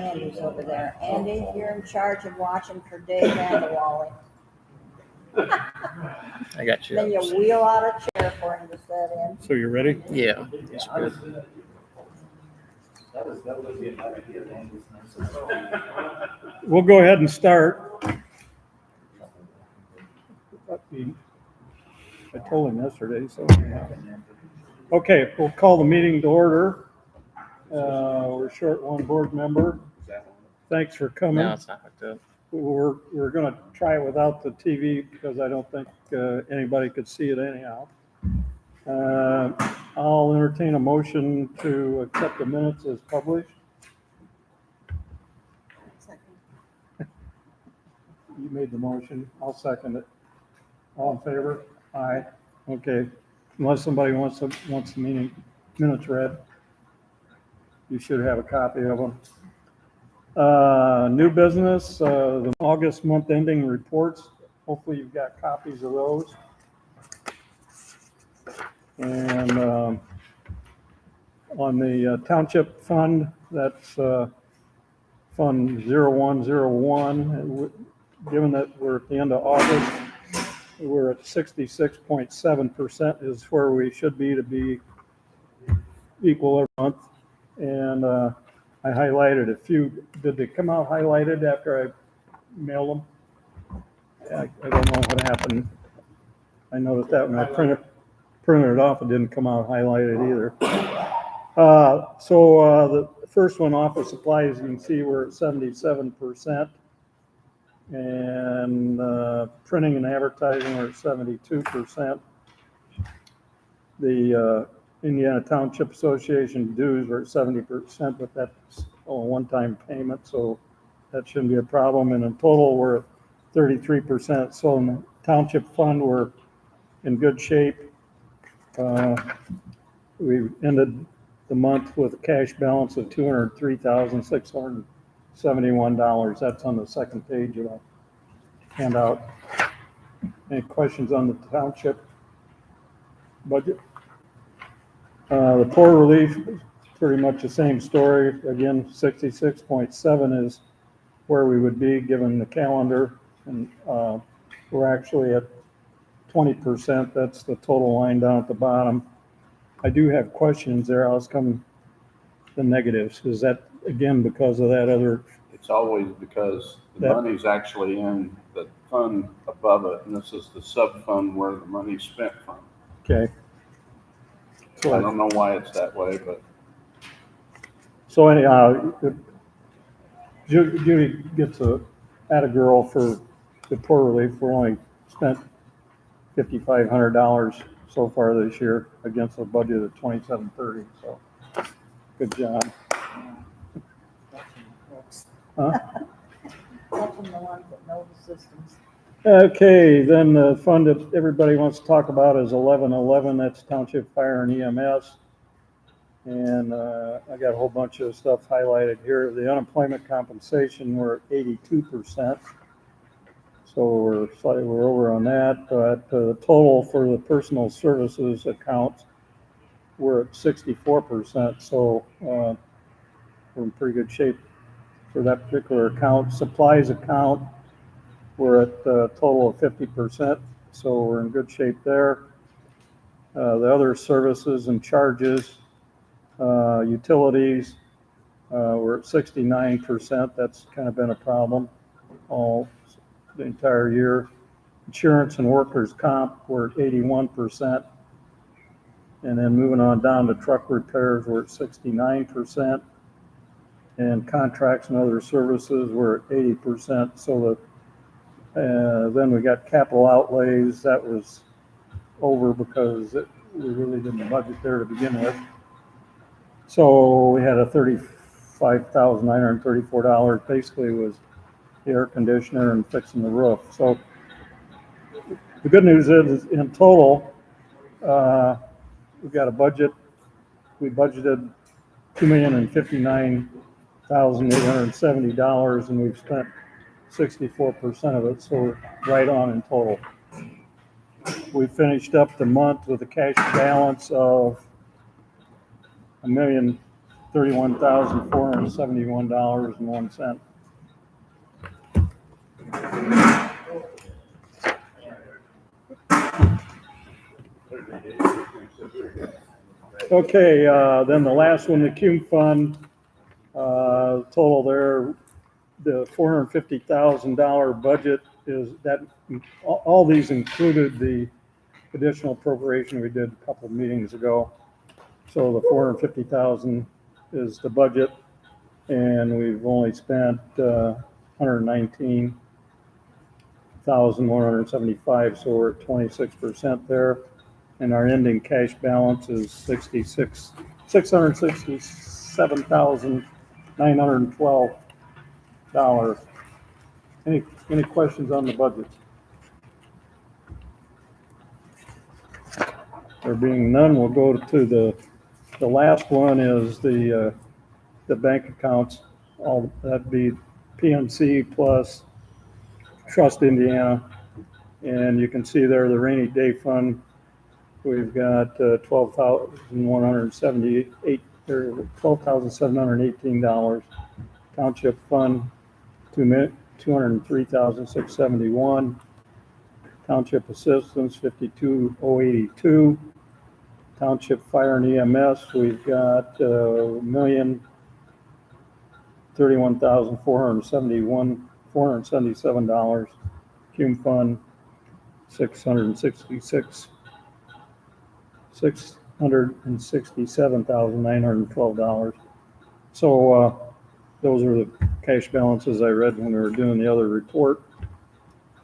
Andy's over there. Andy, you're in charge of watching for Dave and Wally. I got you. Then you wheel out a chair for him to sit in. So you're ready? Yeah. That's good. We'll go ahead and start. I told him yesterday, so. Okay, we'll call the meeting to order. We're short one board member. Thanks for coming. No, it's not hooked up. We're going to try it without the TV because I don't think anybody could see it anyhow. I'll entertain a motion to accept the minutes as published. You made the motion. I'll second it. All in favor? Aye. Okay. Unless somebody wants the minutes read, you should have a copy of them. New business, the August month ending reports. Hopefully you've got copies of those. And on the Township Fund, that's Fund 0101. Given that we're at the end of August, we're at 66.7% is where we should be to be equal every month. And I highlighted a few. Did they come out highlighted after I mailed them? I don't know what happened. I noticed that when I printed it off, it didn't come out highlighted either. So the first one, office supplies, you can see we're at 77%. And printing and advertising are at 72%. The Indiana Township Association dues are at 70%, but that's a one-time payment, so that shouldn't be a problem. And in total, we're at 33%. So in the Township Fund, we're in good shape. We ended the month with a cash balance of $203,671. That's on the second page of the handout. Any questions on the township budget? The poor relief is pretty much the same story. Again, 66.7 is where we would be given the calendar, and we're actually at 20%. That's the total line down at the bottom. I do have questions there. I'll come the negatives. Is that again because of that other? It's always because the money's actually in the fund above it, and this is the sub fund where the money's spent from. Okay. So I don't know why it's that way, but. So anyhow, Judy gets at a girl for the poor relief. We're only spent $5,500 so far this year against a budget of $2,730. So good job. Huh? That's from the ones that know the systems. Okay, then the fund that everybody wants to talk about is 1111. That's Township Fire and EMS. And I got a whole bunch of stuff highlighted here. The unemployment compensation, we're at 82%. So we're over on that. But the total for the personal services accounts, we're at 64%. So we're in pretty good shape for that particular account. Supplies account, we're at a total of 50%. So we're in good shape there. The other services and charges, utilities, we're at 69%. That's kind of been a problem all the entire year. Insurance and workers' comp, we're at 81%. And then moving on down to truck repairs, we're at 69%. And contracts and other services, we're at 80%. So then we got capital outlays. That was over because we really didn't budget there to begin with. So we had a $35,934. Basically was the air conditioner and fixing the roof. So the good news is in total, we've got a budget. We budgeted $2,059,870, and we've spent 64% of it. So right on in total. We finished up the month with a cash balance of $31,471.01. Okay, then the last one, the Cume Fund, total there, the $450,000 budget is that, all these included the additional appropriation we did a couple of meetings ago. So the 450,000 is the budget, and we've only spent 119,175, so we're at 26% there. And our ending cash balance is $667,912. Any questions on the budget? There being none, we'll go to the last one is the bank accounts. All that'd be PNC plus Trust Indiana, and you can see there the rainy day fund. We've got $12,178 or $12,718. Township fund $203,671. Township assistance $52,082. Township fire and EMS, we've got $1,031,477. Cume fund $667,912. So those are the cash balances I read when we were doing the other report.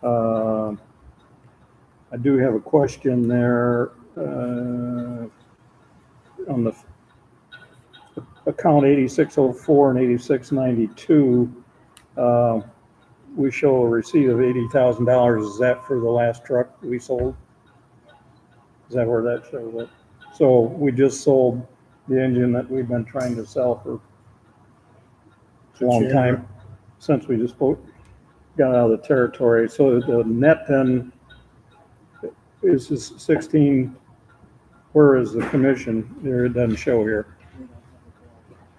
I do have a question there on the account 8604 and 8692. We show a receipt of $80,000. Is that for the last truck we sold? Is that where that shows up? So we just sold the engine that we've been trying to sell for a long time, since we just got out of the territory. So the net then is 16. Where is the commission? There, it doesn't show here.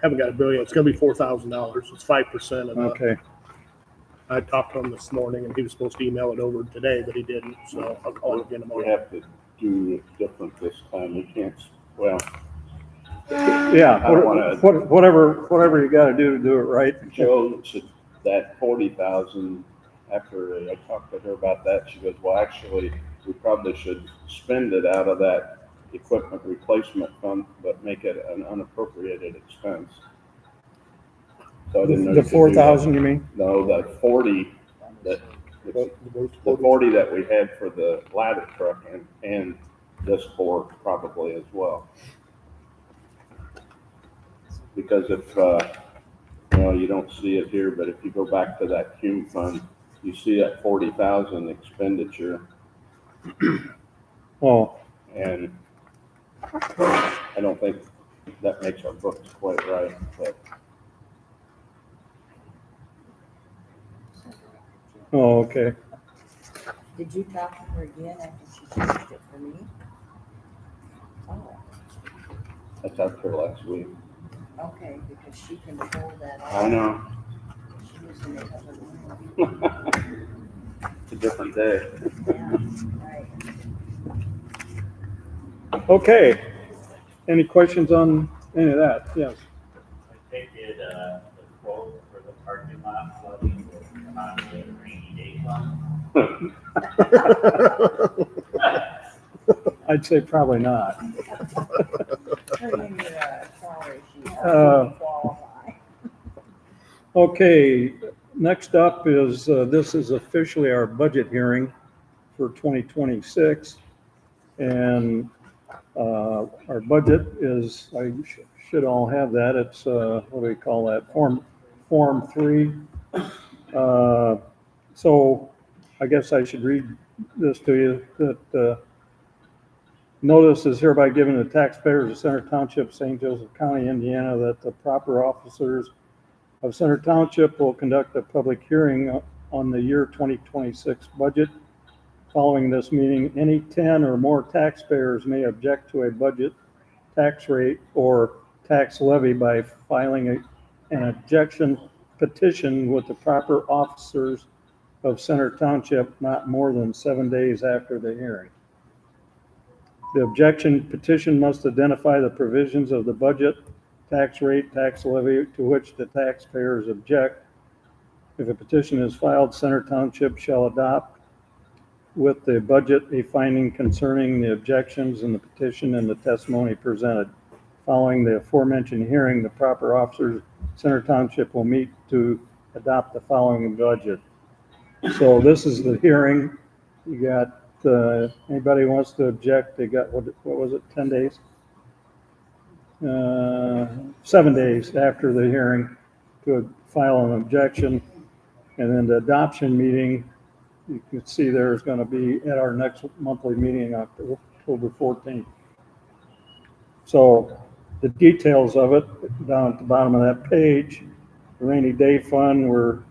Haven't got a bill yet. It's gonna be $4,000. It's 5% of the. Okay. I talked to him this morning and he was supposed to email it over today, but he didn't, so I'll call him again We tomorrow. have to do it different this time. We can't, well, Yeah, I don't wanna- whatever you gotta do to do it right. Joe said that 40,000, after I talked to her about that, she goes, well, actually, we probably should spend it out of that equipment replacement fund, but make it an unappropriated expense. So I didn't know. The 4,000, you mean? No, the 40, the 40 that we had for the ladder truck and this for probably as well. Because if, you don't see it here, but if you go back to that Cume fund, you see that 40,000 expenditure. Oh, And I don't think that makes our books quite right, but oh, okay. Did you talk to her again after she changed it for me? Oh, I talked to her last week. okay, because she can pull that off. I know, She was in the other room. it's a different day. Yeah, right. Okay. Any questions on any of that? Yes. They did the quote for the parking lot flooding with come out of the rainy day fund. I'd say probably not. Her in your salary sheet, qualify. Okay, next up is, this is officially our budget hearing for 2026. And our budget is, I should all have that. It's, what do we call that? Form 3. So I guess I should read this to you, that notice is hereby given to taxpayers of Center Township, St. Joseph County, Indiana, that the proper officers of Center Township will conduct a public hearing on the year 2026 budget. Following this meeting, any 10 or more taxpayers may object to a budget, tax rate, or tax levy by filing an objection petition with the proper officers of Center Township not more than 7 days after the hearing. The objection petition must identify the provisions of the budget, tax rate, tax levy to which the taxpayers object. If a petition is filed, Center Township shall adopt with the budget a finding concerning the objections in the petition and the testimony presented. Following the aforementioned hearing, the proper officers, Center Township will meet to adopt the following budget. So this is the hearing. You got, anybody wants to object, they got, what was it, 10 days? 7 days after the hearing to file an objection. And then the adoption meeting, you can see there's going to be at our next monthly meeting, October 14th. So the details of it down at the bottom of that page, the rainy day fund, we're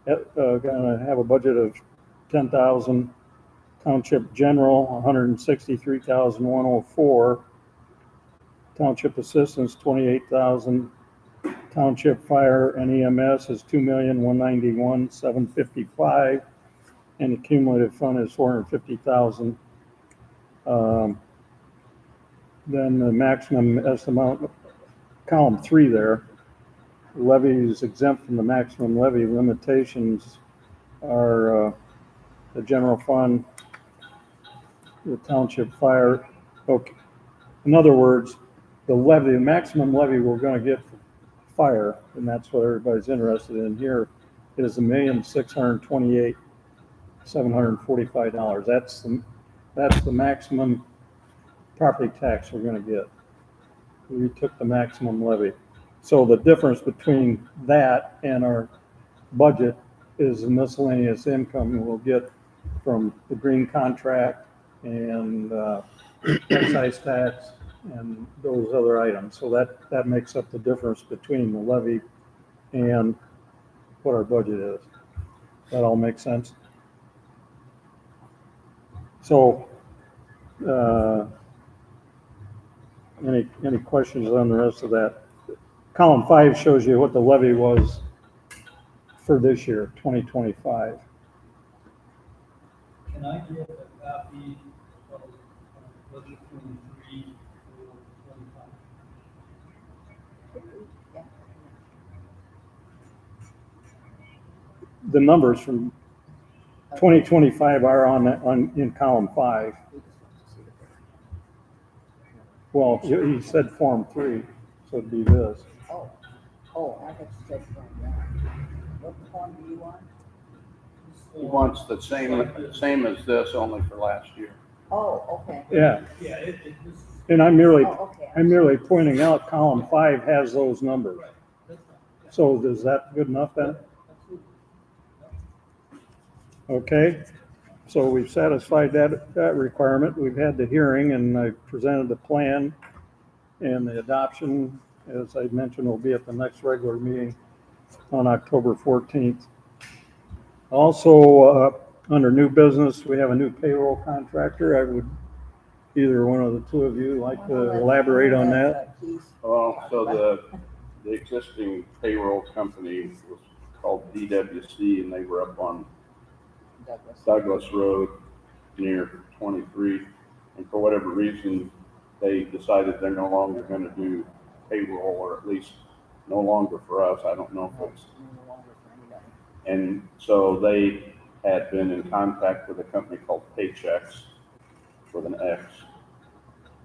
going to have a budget of $10,000. Township general, $163,104. Township assistance, $28,000. Township fire and EMS is $2,191,755, and the cumulative fund is $450,000. Then the maximum estimate, column 3 there, levies exempt from the maximum levy limitations are the general fund, the township fire. Okay. In other words, the levy, the maximum levy we're going to get for fire, and that's what everybody's interested in here, is $1,628,745. That's the maximum property tax we're going to get. We took the maximum levy. So the difference between that and our budget is the miscellaneous income we'll get from the green contract and excise tax and those other items. So that makes up the difference between the levy and what our budget is. That all makes sense? So any questions on the rest of that? Column 5 shows you what the levy was for this year, 2025. Can I get a copy of budget 23 for 25? The numbers from 2025 are in column 5. Well, he said form 3, so it'd be this. Oh, I thought you said form 1. What form do you want? He wants the same as this, only for last year. Oh, okay. Yeah, Yeah, it was. and I'm merely Okay. pointing out column 5 has those numbers. Right, that's fine. Yeah. So is that good enough then? Absolutely. Okay, so we've satisfied that requirement. We've had the hearing and I presented the plan, and the adoption, as I mentioned, will be at the next regular meeting on October 14th. Also, under new business, we have a new payroll contractor. I would, either one of the two of you like to elaborate on that? Well, so the existing payroll company was called DWC, and they were up on Douglas Road near 23. And for whatever reason, they decided they're no longer going to do payroll, or at least no longer for us. I don't know if it's. And so they had been in contact with a company called Paychecks with an X,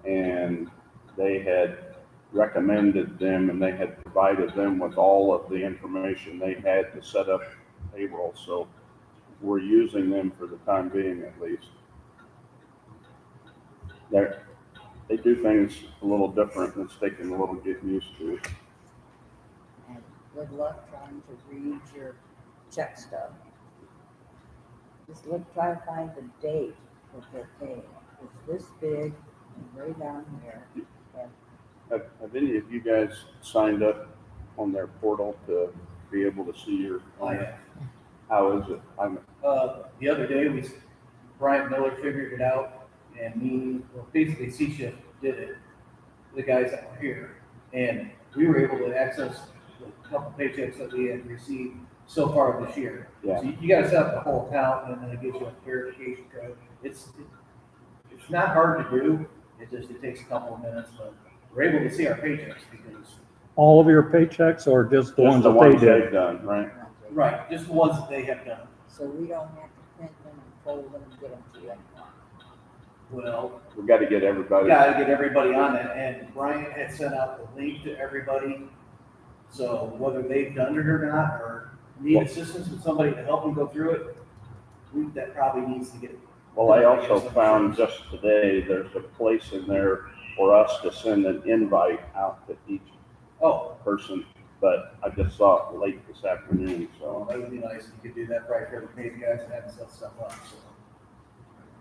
and they had recommended them, and they had provided them with all of the information they had to set up payroll. So we're using them for the time being, at least. They do things a little different, and it's taking a little getting used to. And good luck trying to read your check stub. Just try to find the date that they're paying. It's this big and way down here. And Have any of you guys signed up on their portal to be able to see your? How is it? The other day, Brian Miller figured it out, and basically C-Shift did it, the guys that were here. And we were able to access the couple paychecks that we had received so far this year. Yeah. So you gotta set up the whole account, and then it gives you a verification code. It's not hard to do, it takes a couple of minutes, but we're able to see our paychecks because, All of your paychecks or just the ones Just the that they ones did? they've done, right? right, just the ones that they have done. So we don't have to print them and fold them and get them to you anymore. Well, We got to get everybody. gotta get everybody on it, and Brian had sent out the link to everybody. So whether they've done it or not, or need assistance with somebody to help them go through it, that probably needs to get. Well, I also found just today, there's a place in there for us to send an invite out to each Oh, person, but I just saw it late this afternoon, well, so. that would be nice if you could do that right for the paid guys and have them set stuff up, so.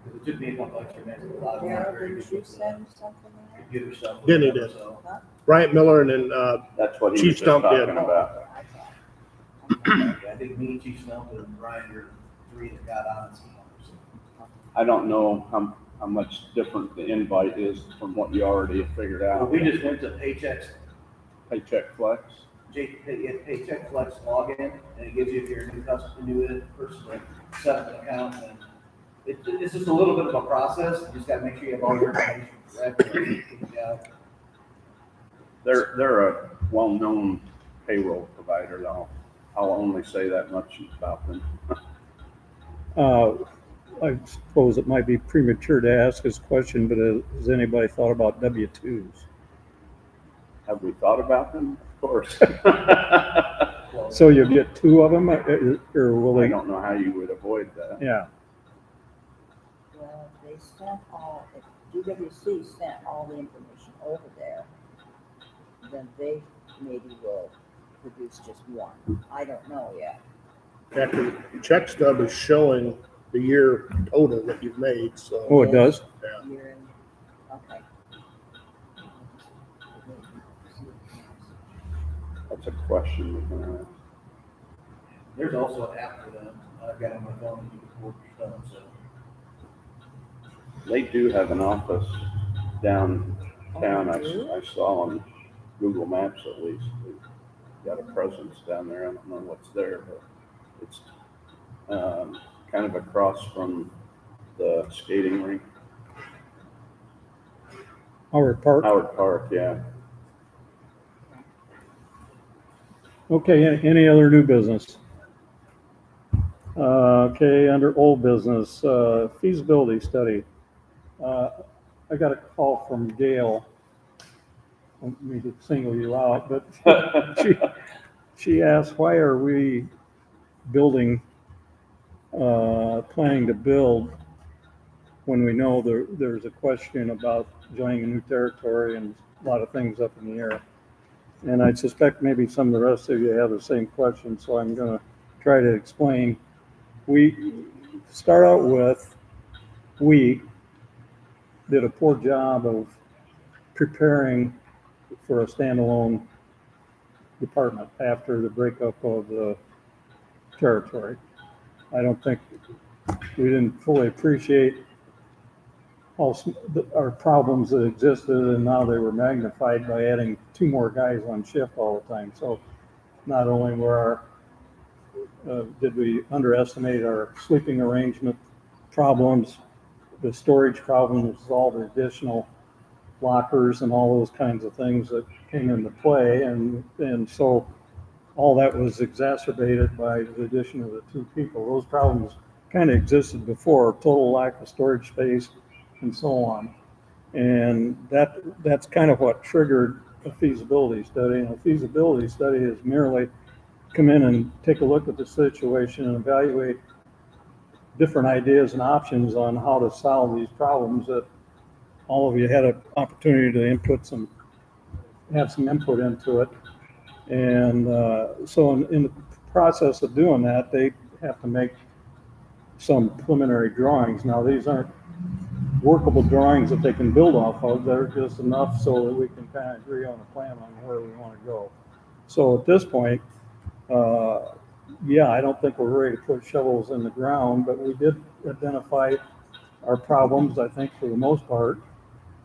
'Cause it took me a couple extra minutes, but a lot of them are Carol, very didn't good you with send something in there? computer stuff. Then he did. So, Bryant Miller and then, That's what he Chief was just Stump did. talking about. I thought. I think me, Chief Snell, and Brian are three that got on it. So. I don't know how much different the invite is from what you already have figured out. We just went to Paychex, Paycheck Flex. Paycheck Flex login, and it gives you if you're a new customer, new person, to set up an account. And it's just a little bit of a process. You just gotta make sure you have all your information correct. Yeah. They're a well-known payroll provider, though. I'll only say that much about them. I suppose it might be premature to ask this question, but has anybody thought about W-2s? Have we thought about them? Of course. Well, So you get two of them, or will I they? don't know how you would avoid that. Yeah, Well, they sent all, if DWC sent all the information over there, then they maybe will produce just one. I don't know yet. after check stub is showing the year total that you've made, so. oh, it does? Yeah. You're in, okay. That's a question we're gonna ask. There's also an app for them. I've got it on my phone, and you can work your stuff, so. They do have an office downtown. I saw on Google Maps at least. They've got a presence down there. I don't know what's there, but it's kind of across from the skating rink. Howard Park? Howard Park, yeah. Okay, any other new business? Okay, under old business, feasibility study. I got a call from Gail. I don't mean to single you out, but she asked, why are we building, planning to build when we know there's a question about joining a new territory and a lot of things up in the air? And I suspect maybe some of the rest of you have the same question, so I'm going to try to explain. We start out with, we did a poor job of preparing for a standalone department after the breakup of the territory. I don't think we didn't fully appreciate our problems that existed, and now they were magnified by adding two more guys on shift all the time. So not only were did we underestimate our sleeping arrangement problems, the storage problems, all the additional lockers and all those kinds of things that came into play, and so all that was exacerbated by the addition of the two people. Those problems kind of existed before, total lack of storage space and so on. And that's kind of what triggered a feasibility study. And a feasibility study is merely come in and take a look at the situation and evaluate different ideas and options on how to solve these problems that all of you had an opportunity to have some input into it. And so in the process of doing that, they have to make some preliminary drawings. Now, these aren't workable drawings that they can build off of. They're just enough so that we can kind of agree on a plan on where we want to go. So at this point, I don't think we're ready to put shovels in the ground, but we did identify our problems, I think, for the most part.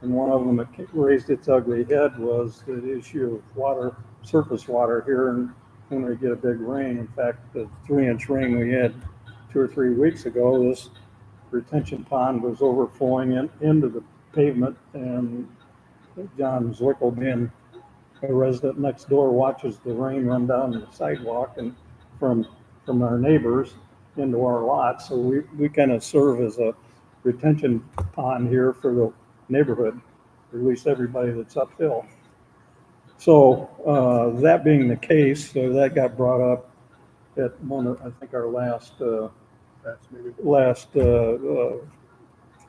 And one of them that raised its ugly head was the issue of water, surface water here, and when we get a big rain. In fact, the 3-inch rain we had 2 or 3 weeks ago, this retention pond was overflowing into the pavement, and John Zwickel, being a resident next door, watches the rain run down the sidewalk and from our neighbors into our lot. So we kind of serve as a retention pond here for the neighborhood, or at least everybody that's uphill. So that being the case, so that got brought up at one of, I think, our last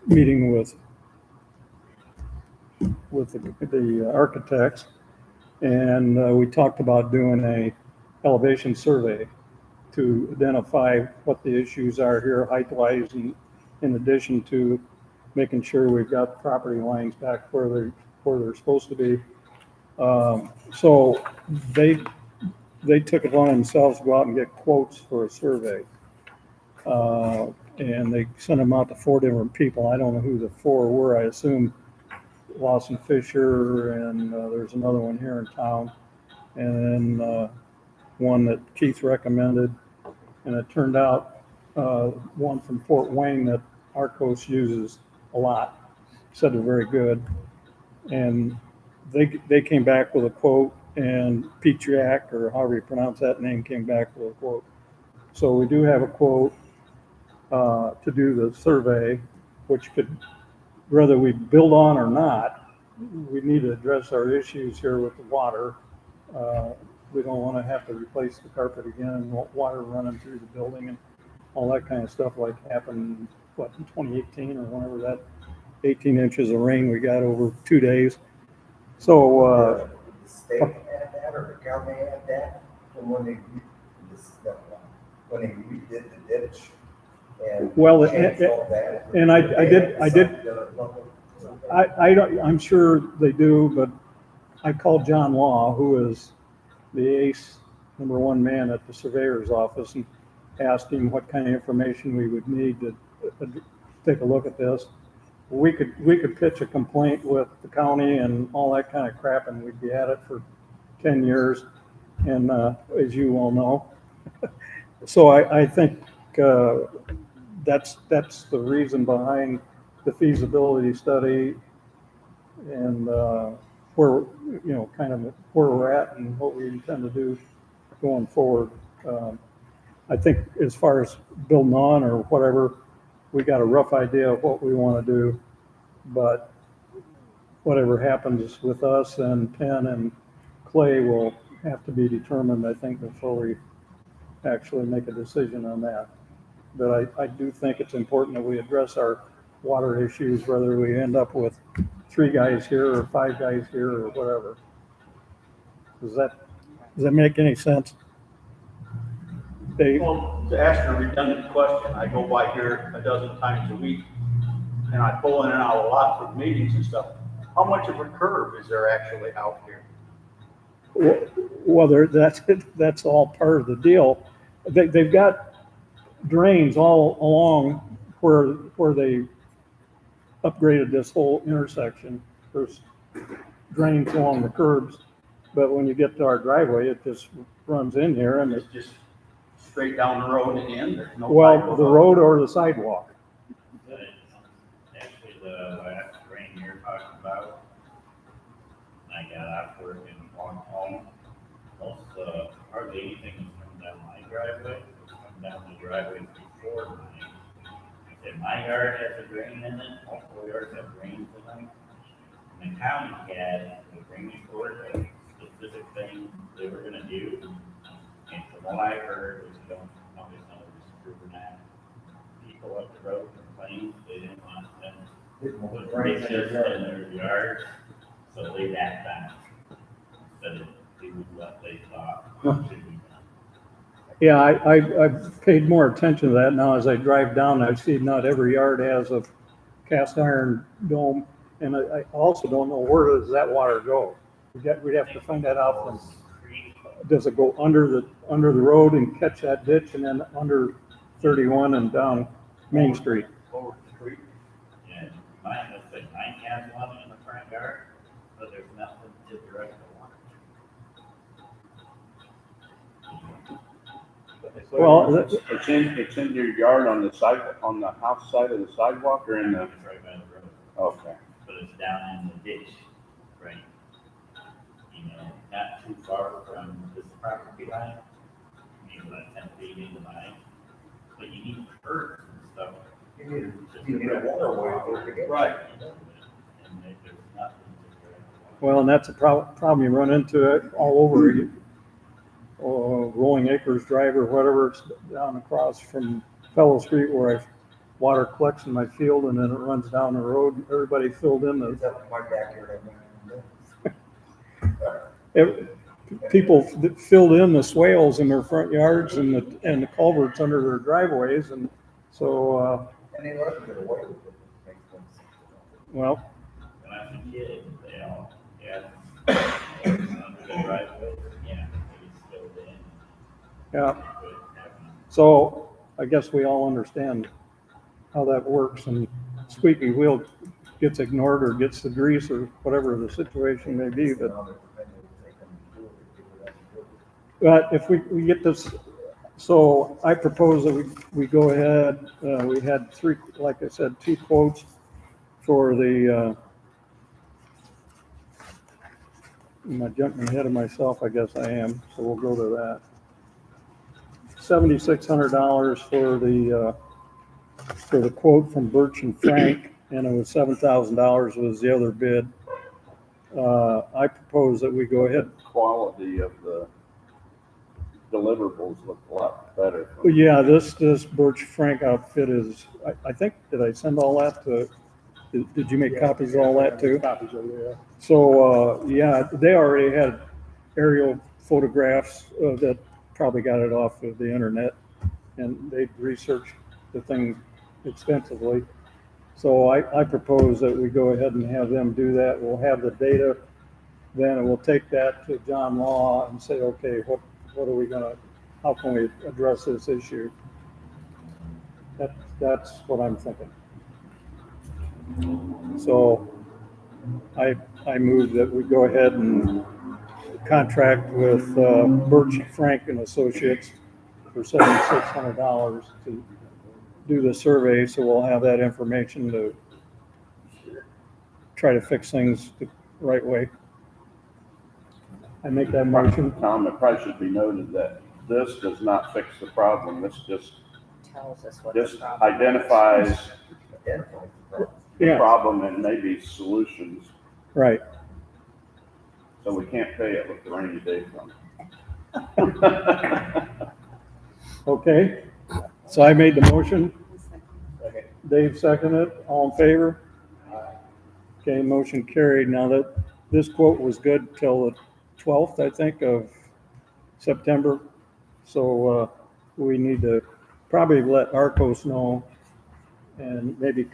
meeting with the architects, and we talked about doing a elevation survey to identify what the issues are here height-wise, and in addition to making sure we've got property lines back where they're supposed to be. So they took it on themselves to go out and get quotes for a survey. And they sent them out to 4 different people. I don't know who the 4 were. I assume Lawson Fisher, and there's another one here in town, and then one that Keith recommended. And it turned out one from Fort Wayne that Arcos uses a lot, said they're very good. And they came back with a quote, and Petriak, or however you pronounce that name, came back with a quote. So we do have a quote to do the survey, which could, whether we build on or not, we need to address our issues here with the water. We don't want to have to replace the carpet again and water running through the building and all that kind of stuff like happened, in 2018 or whenever that 18 inches of rain we got over 2 days. So, the state had that, or the county had that, and when they redid the ditch and well, changed all that. and I'm sure they do, but I called John Law, who is the ace #1 man at the surveyor's office, and asked him what kind of information we would need to take a look at this. We could pitch a complaint with the county and all that kind of crap, and we'd be at it for 10 years. And as you all know, so I think that's the reason behind the feasibility study, and where, kind of where we're at and what we intend to do going forward. I think as far as building on or whatever, we got a rough idea of what we want to do, but whatever happens with us and Penn and Clay will have to be determined, I think, before we actually make a decision on that. But I do think it's important that we address our water issues, whether we end up with 3 guys here or 5 guys here or whatever. Does that make any sense? Dave? Well, to ask a redundant question, I go by here a dozen times a week, and I pull in and out a lot for meetings and stuff. How much of a curve is there actually out here? Well, that's all part of the deal. They've got drains all along where they upgraded this whole intersection. There's drains along the curbs, but when you get to our driveway, it just runs in here, and It's just straight down the road and in, there's no. well, the road or the sidewalk. Actually, the last rain you're talking about, I got off work and walked home. Hardly anything was coming down my driveway, it was coming down the driveway before mine. I said, my yard has a drain in it, multiple yards have drains in them. And the county had the drainage board, a specific thing they were gonna do. And from what I heard, was you don't always know who's proven that. People up the road complained, they didn't want them to put bridges in their yards, so they backed down. Instead of do what they thought should be done. Yeah, I've paid more attention to that now as I drive down. I see not every yard has a cast iron dome, and I also don't know, where does that water go? We'd have to find that out from, does it go under the road and catch that ditch, and then under 31 and down Main Street? Over the street. Yeah, mine has one in the front yard, but there's nothing to direct the water. Well, It's in your yard on the side, on the house side of the sidewalk or in the, It's right by the road, okay. but it's down in the ditch, right? You know, not too far from this property line, maybe about 10 feet into mine. But you need curbs and stuff. You need a waterway over to get. Right. And there's nothing to direct the water. well, and that's a problem you run into it all over. Rolling Acres Drive or whatever, it's down across from Fellow Street where water collects in my field and then it runs down the road. Everybody filled in It's up in my backyard. people filled in the swales in their front yards and the culverts under their driveways, and so And they let them get away with it. Makes sense. well, When I was a kid, they all, under the driveway, yeah, they filled in. yeah. But having So I guess we all understand how that works, and squeaky wheel gets ignored or gets the grease or whatever the situation may be, but. But if we get this, so I propose that we go ahead, we had three, like I said, 2 quotes for the, I'm jumping ahead of myself, I guess I am, so we'll go to that. $7,600 for the quote from Birch and Frank, and it was $7,000 was the other bid. I propose that we go ahead. Quality of the deliverables look a lot better. Well, yeah, this Birch Frank outfit is, I think, did I send all that to, did you make copies of all that too? Copies of it, yeah. So, yeah, they already had aerial photographs that probably got it off of the internet, and they researched the thing extensively. So I propose that we go ahead and have them do that. We'll have the data then, and we'll take that to John Law and say, okay, what are we gonna, how can we address this issue? That's what I'm thinking. So I move that we go ahead and contract with Birch, Frank and Associates for $7,600 to do the survey, so we'll have that information to try to fix things the right way. I make that motion. Tom, it probably should be noted that this does not fix the problem. This just Tells us what the just problem is. identifies the Yeah, problem and maybe solutions. right. So we can't pay it with the rainy day fund. Okay, so I made the motion. Okay. Dave seconded it. All in favor? Okay, motion carried. Now that this quote was good till the 12th, I think, of September. So we need to probably let Arcos know and maybe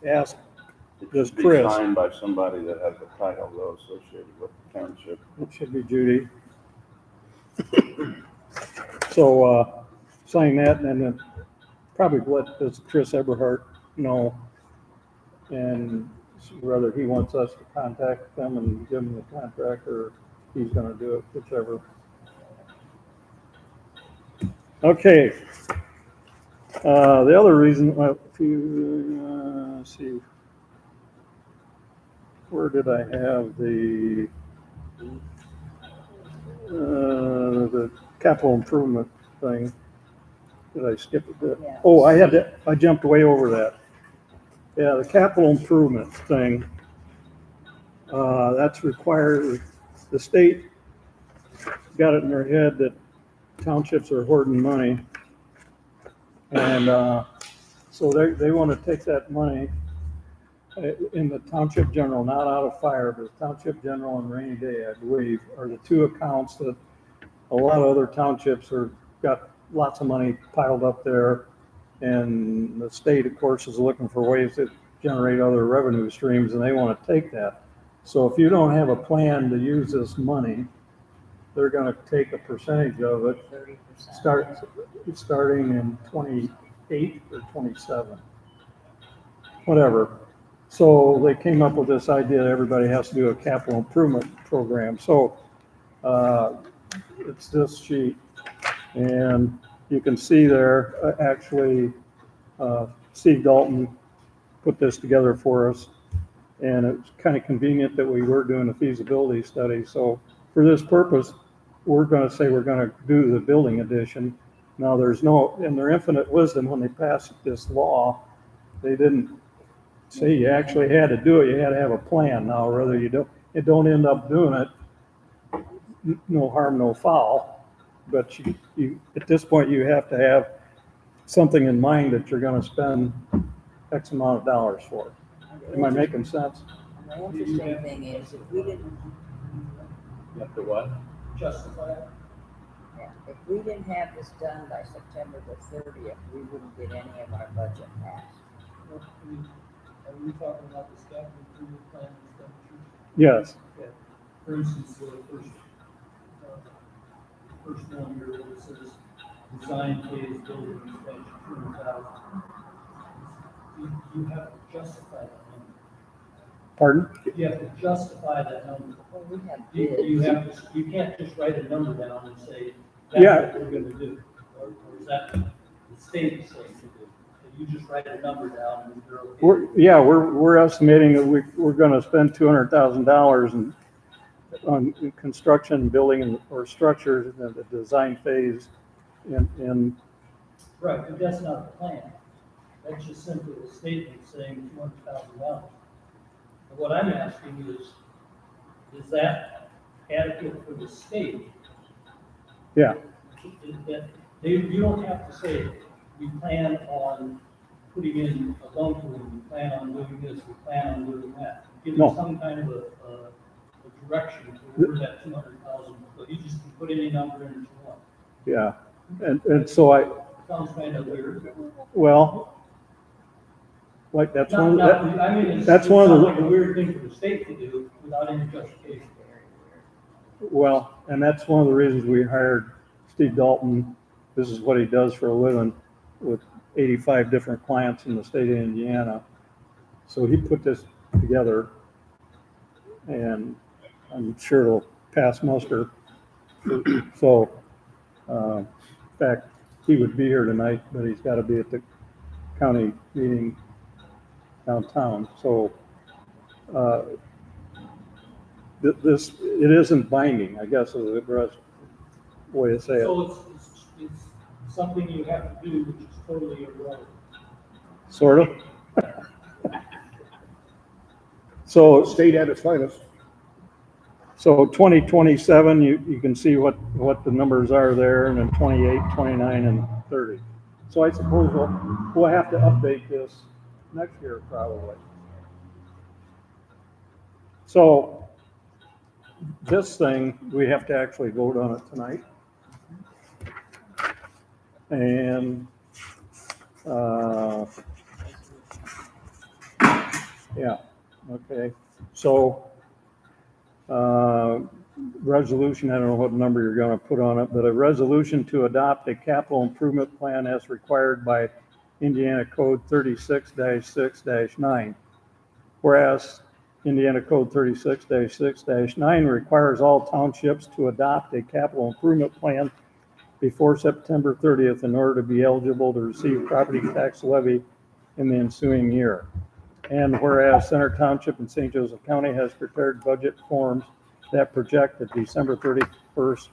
ask It Just should be Chris. signed by somebody that has a title though associated with the township. It should be Judy. So, sign that and then probably let this Chris Eberhardt know. And whether he wants us to contact them and give him the contract or he's gonna do it, whichever. Okay. The other reason, well, if you, let's see. Where did I have the capital improvement thing? Did I skip a bit? Yeah. Oh, I jumped way over that. Yeah, the capital improvement thing, that's required, the state got it in their head that townships are hoarding money. And, so they want to take that money in the township general, not out of fire, but township general and rainy day, I believe, are the two accounts that a lot of other townships are got lots of money piled up there. And the state, of course, is looking for ways to generate other revenue streams, and they want to take that. So if you don't have a plan to use this money, they're going to take a percentage of it, 30%. starting in 28 or 27, whatever. So they came up with this idea that everybody has to do a capital improvement program. So it's this sheet, and you can see there, actually, Steve Dalton put this together for us. And it's kind of convenient that we were doing a feasibility study. So for this purpose, we're going to say we're going to do the building addition. Now, there's no, in their infinite wisdom, when they passed this law, they didn't say you actually had to do it. You had to have a plan. Now, whether you don't end up doing it, no harm, no foul. But you at this point, you have to have something in mind that you're going to spend X amount of dollars for. Am I making sense? And the interesting thing is, if we didn't, You have to what? Justify it. if we didn't have this done by September the 30th, we wouldn't get any of our budget passed. Are we talking about the capital improvement plan expenditures? Yes. For instance, the first one here, where it says design phase building expansion, 200,000. You have to justify that number. Pardon? You have to justify that number. Well, we have You bids. have to, you can't just write a number down and say, Yeah. that's what we're gonna do. Or is that the state saying to do? You just write a number down and you're okay. We're estimating that we're going to spend $200,000 on construction, building, or structures in the design phase. In Right, but that's not the plan. That's just simply a statement saying $200,000. What I'm asking is that adequate for the state? Yeah. You don't have to say, we plan on putting in a bunker, we plan on doing this, we plan on doing that. Give No. them some kind of a direction to where that 200,000, but you just can put any number in that you want. Yeah, and so Sounds kind of weird. well, like that's one of the, I mean, that's it one of sounds the- like a weird thing for the state to do without any justification. well, and that's one of the reasons we hired Steve Dalton. This is what he does for a living with 85 different clients in the state of Indiana. So he put this together, and I'm sure it'll pass muster. So, in fact, he would be here tonight, but he's got to be at the county meeting downtown. So, it isn't binding, I guess, is the best way to say it. So it's something you have to do, which is totally irrelevant. Sort of. So, State at its finest. so 2027, you can see what the numbers are there, and then 28, 29, and 30. So I suppose we'll have to update this next year probably. So this thing, we have to actually vote on it tonight. And, yeah, okay. So, resolution, I don't know what number you're gonna put on it, but a resolution to adopt a capital improvement plan as required by Indiana Code 36-6-9. Whereas Indiana Code 36-6-9 requires all townships to adopt a capital improvement plan before September 30th in order to be eligible to receive property tax levy in the ensuing year. And whereas Center Township in St. Joseph County has prepared budget forms that project the December 31st,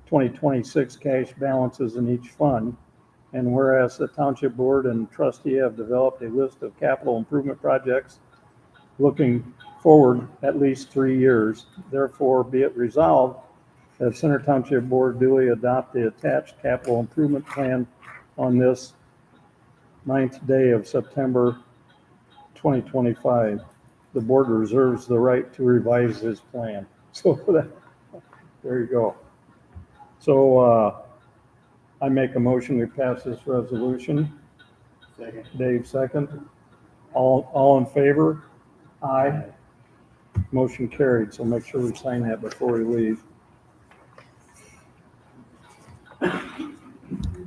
2026 cash balances in each fund. And whereas the Township Board and Trustee have developed a list of capital improvement projects looking forward at least 3 years, therefore be it resolved that Center Township Board duly adopt the attached capital improvement plan on this 9th day of September 2025. The board reserves the right to revise this plan. So there you go. So I make a motion to pass this resolution. Second. Dave, second. All in favor? Aye. Motion carried. So make sure we sign that before we leave.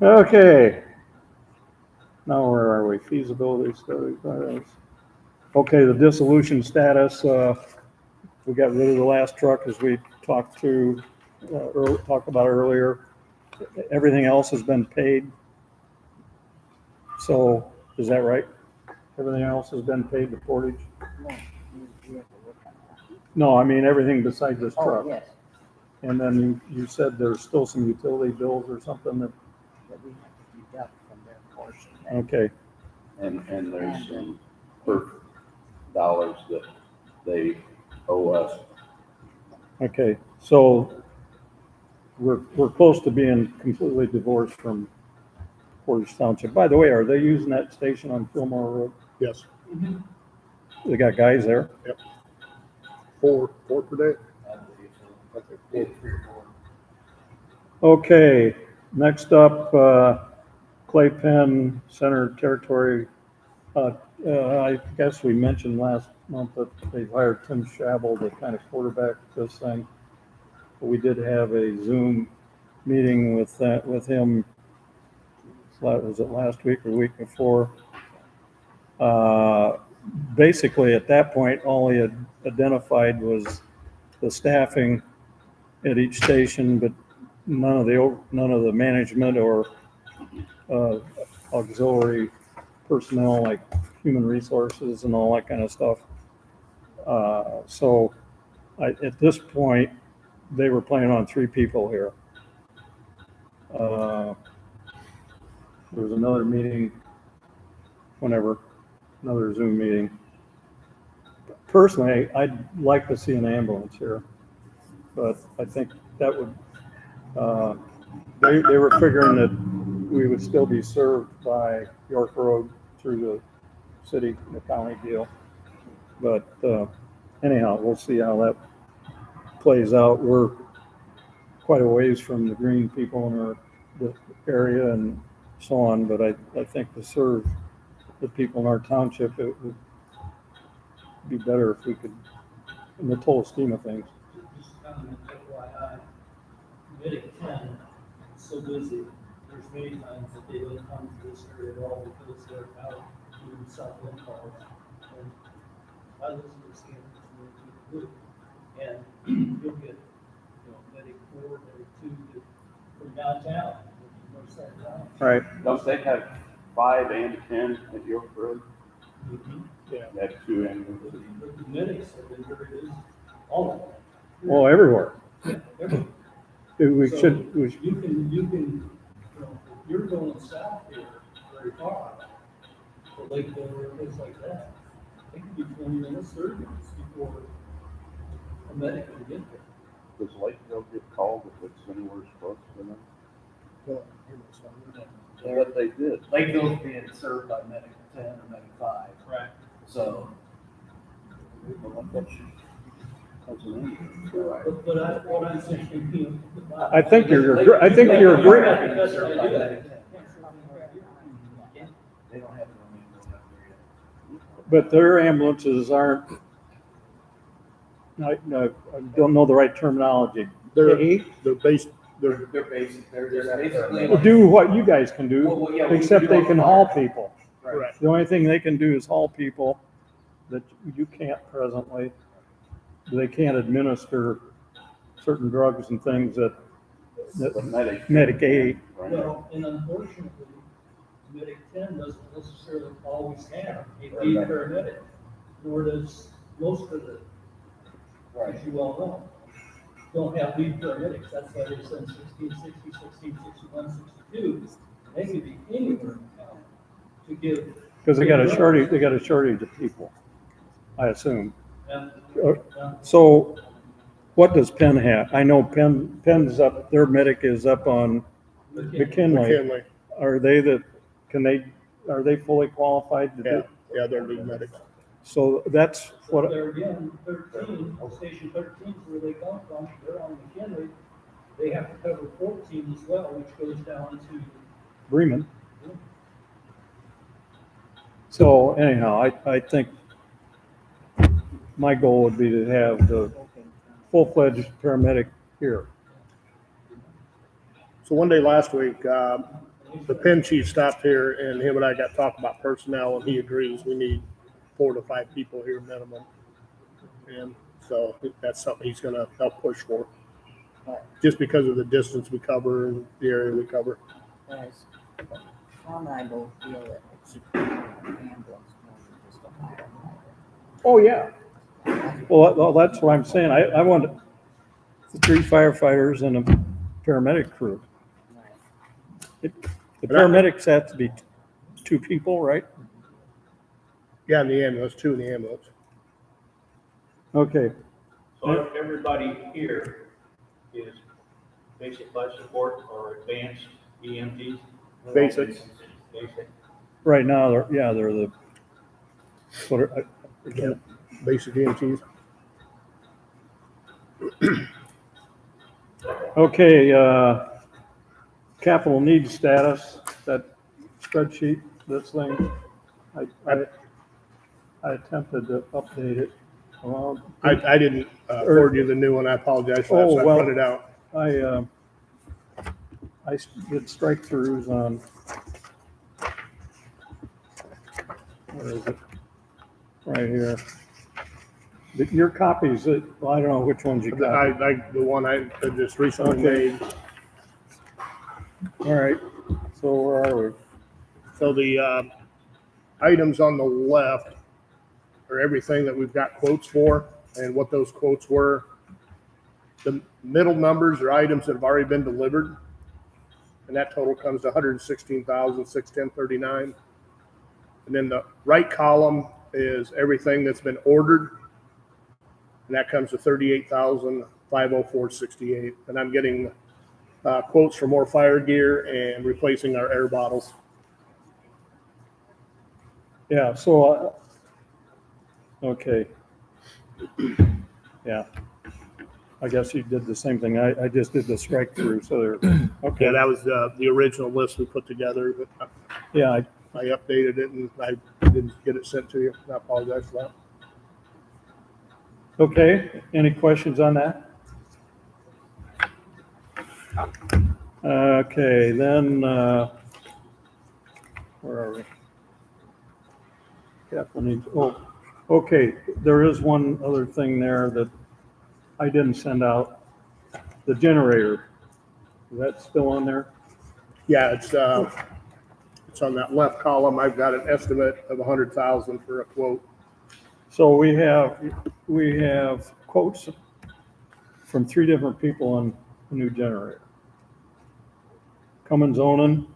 Okay. Now where are we? Feasibility study. Okay, the dissolution status, we got rid of the last truck as we talked about earlier. Everything else has been paid. So, is that right? Everything else has been paid to Portage? No, you have to look on that. No, I mean, everything besides this Oh, truck. yes, And then you said there's still some utility bills or something that, that we have to deduct from their portion. okay, And there's some per dollars that they owe us. okay. So we're close to being completely divorced from Portage Township. By the way, are they using that station on Fillmore Road? Yes, They got guys there? four per day. I believe so. Maybe 3 or 4. Okay, next up, Clay Penn Center Territory. I guess we mentioned last month that they've hired Tim Schabel to kind of quarterback this thing. We did have a Zoom meeting with him. Was it last week or the week before? Basically, at that point, all he had identified was the staffing at each station, but none of the management or auxiliary personnel like human resources and all that kind of stuff. So at this point, they were planning on 3 people here. There was another meeting, another Zoom meeting. Personally, I'd like to see an ambulance here, but I think that would, they were figuring that we would still be served by York Road through the city, the county deal. But anyhow, we'll see how that plays out. We're quite a ways from the green people in the area and so on, but I think to serve the people in our township, it would be better if we could, in the total scheme of things. Just kind of FYI, Medic 10 is so busy, there's many times that they don't come to this area at all because they're out doing Southland calls. And I listen to scanners and they do. And you'll get, Medic 4, Medic 2 from downtown, north side of town. Right. Don't they have 5 and 10 at York Road? Yeah. That's 2 ambulances. But the medics have been very busy, all of them. Well, everywhere. Yeah, everywhere. We So should, You can, if you're going south here very far, to Lakeville or a place like that, it could be 20 minutes, 30 minutes before a medic can get there. Does Lakeville get called if it's anywhere close to them? What they did. Lakeville's being served by Medic 10 or Medic 5, Right. so. But what I'm saying, I think you're agreeing. They don't have their own ambulance out there yet. But their ambulances aren't, I don't know the right terminology. They're They basic, They're basic, they're just basically. do what you guys can do, Well, yeah, we except do they all can the haul fire. people. Right. The only thing they can do is haul people that you can't presently. They can't administer certain drugs and things that The medic. Medicaid. Right. well, and unfortunately, Medic 10 doesn't necessarily always have a lead paramedic, nor does most of the, as you well know, don't have lead paramedics. That's why they send 1660, 1661, 62. They could be anywhere in town to give. Because they got a shortage of people, I assume. And, So what does Penn have? I know Penn's up, their medic is up on McKinley. McKinley. Are they fully qualified to do? Yeah, they're lead medics. So that's But what, there again, 13, Station 13 is where they come from. They're on McKinley. They have to cover 14 as well, which goes down to. Bremen. So anyhow, I think my goal would be to have the full-fledged paramedic here. So one day last week, the pen chief stopped here and him and I got talking about personnel and he agrees we need 4 to 5 people here minimum. And so that's something he's gonna help push for, But just because of the distance we cover and the area we cover. as Tom and I both feel that it should be an ambulance more than just a firefighter. Oh, yeah. Well, that's what I'm saying. I want the 3 firefighters and a paramedic crew. Right. The paramedics have to be 2 people, right? Yeah, in the ambulance, 2 in the ambulance. Okay. So everybody here is basic life support or advanced EMTs? Basic. Basic. Right now, they're the, what are, Yeah, basic EMTs. okay, capital needs status, that spreadsheet, this thing, I attempted to update it. Well, I didn't forward you the new one. I apologize for that. Oh, So I well. printed out. I did strike throughs on, where is it? Right here. Your copies, well, I don't know which ones you got. The one I just recently Okay. made. All right, so where are we? So the items on the left are everything that we've got quotes for and what those quotes were. The middle numbers are items that have already been delivered, and that total comes to $116,610.39. And then the right column is everything that's been ordered, and that comes to $38,504.68. And I'm getting quotes for more fire gear and replacing our air bottles. Yeah, so, okay. Yeah. I guess you did the same thing. I just did the strike through, so they're, okay. Yeah, that was the original list we put together, but Yeah, I updated it and I didn't get it sent to you. I apologize for that. okay. Any questions on that? Okay, then, where are we? Capital needs, okay, there is one other thing there that I didn't send out. The generator, is that still on there? Yeah, it's on that left column. I've got an estimate of 100,000 for a quote. So we have quotes from 3 different people on a new generator. Cummins Onan,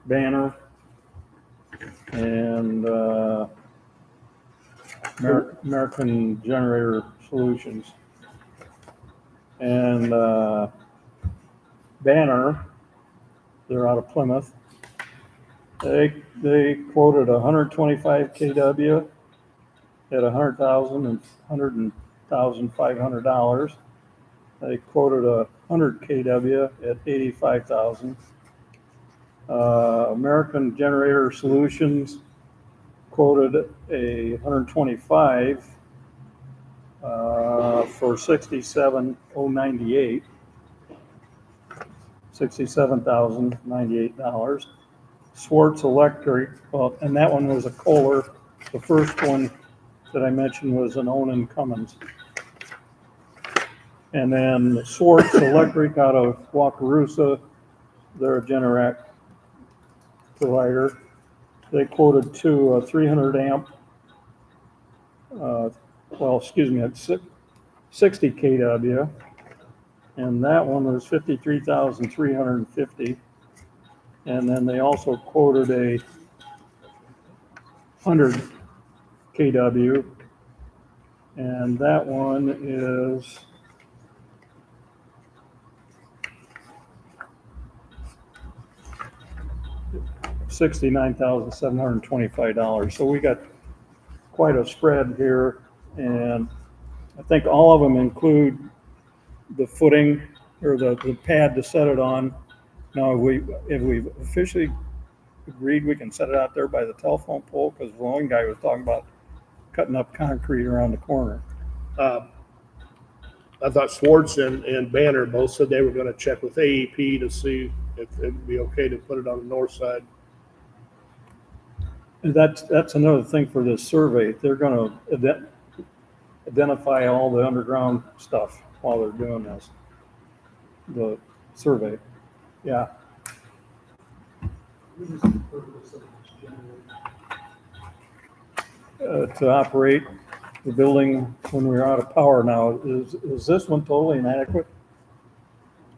Banner, and American Generator Solutions. And Banner, they're out of Plymouth. They quoted 125 kW at $100,000 and $100,500. They quoted 100 kW at $85,000. American Generator Solutions quoted a 125 for $67,098. $67,098. Swartz Electric, well, and that one was a Kohler. The first one that I mentioned was an Onan Cummins. And then Swartz Electric out of Wakarusa, they're a Generac provider. They quoted 300 amp, it's 60 kW. And that one was $53,350. And then they also quoted a 100 kW. And that one is $69,725. So we got quite a spread here. And I think all of them include the footing or the pad to set it on. Now, if we've officially agreed we can set it out there by the telephone pole, because the one guy was talking about cutting up concrete around the corner. I thought Swartz and Banner both said they were going to check with AEP to see if it'd be okay to put it on the north side. That's another thing for this survey. They're gonna identify all the underground stuff while they're doing this. The survey, yeah. What is the purpose of this generator? To operate the building when we're out of power now. Is this one totally inadequate?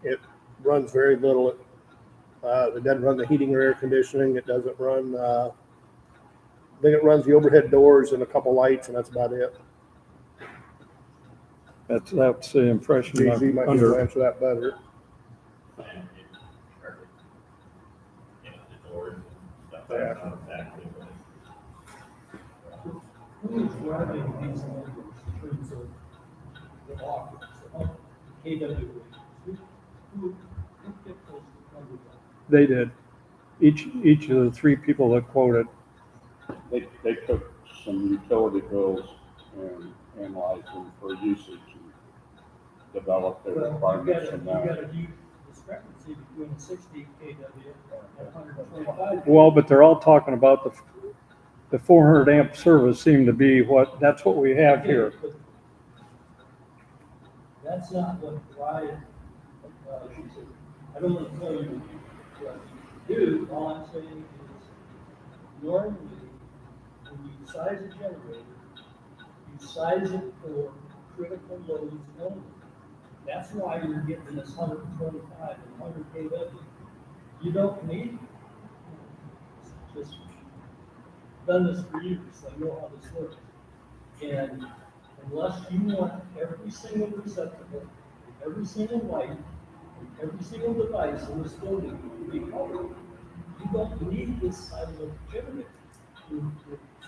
It runs very little. It doesn't run the heating or air conditioning. It doesn't run, I think it runs the overhead doors and a couple lights, and that's about it. That's the impression JZ I'm might be able to under. answer that better. And the doors and stuff, Yeah. that's not exactly what Who is driving these numbers in terms of the offers? KW. Who picked those numbers up? They did. Each of the three people that quoted, They took some utility bills and analyzed them for usage and developed their Well, requirements from you that. got a huge discrepancy between 60 KW and 125. well, but they're all talking about the 400 amp service seemed to be that's what we have here. But that's not why, she said, I don't want to tell you what to do. All I'm saying is, normally, when you size a generator, you size it for critical loads only. That's why you're getting this 125 and 100 kW. You don't need, just done this for years, so I know how this works. And unless you want every single receptacle, every single light, every single device in this building to be covered, you don't need this size of generator. You're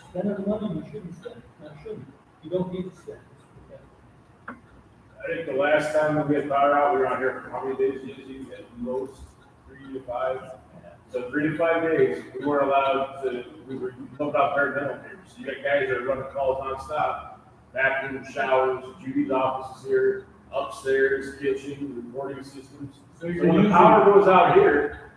spending money you shouldn't spend, not shouldn't. You don't need to spend. I think the last time we had power out, we were out here for how many days usually, at most 3 to 5. So 3 to 5 days, we weren't allowed to, we were pumping out bare dental papers. So you got guys that are running calls nonstop, vacuum, showers, Judy's office is here, upstairs, kitchen, recording systems. So when the power goes out here,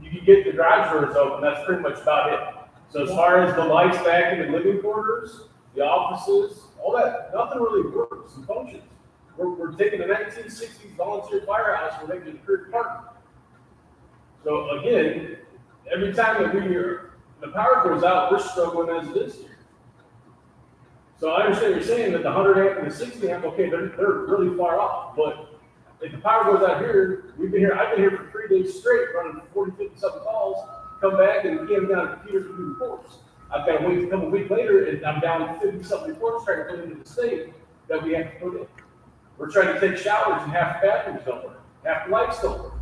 you can get the garage doors open, that's pretty much about it. So as far as the lights back in the living quarters, the offices, all that, nothing really works and functions. We're taking a 1960s volunteer firehouse, we're making it a career park. So again, every time that the power goes out, we're struggling as it is here. So I understand you're saying that the 100 amp and the 60 amp, okay, they're really far off, but if the power goes out here, I've been here for 3 days straight, running 40, 50 something calls, come back and came down a computer to do reports. I've got to wait a couple weeks later and I'm down 50 something reports trying to put into the state that we have to put in. We're trying to take showers and half the bathrooms don't work, half the lights don't work.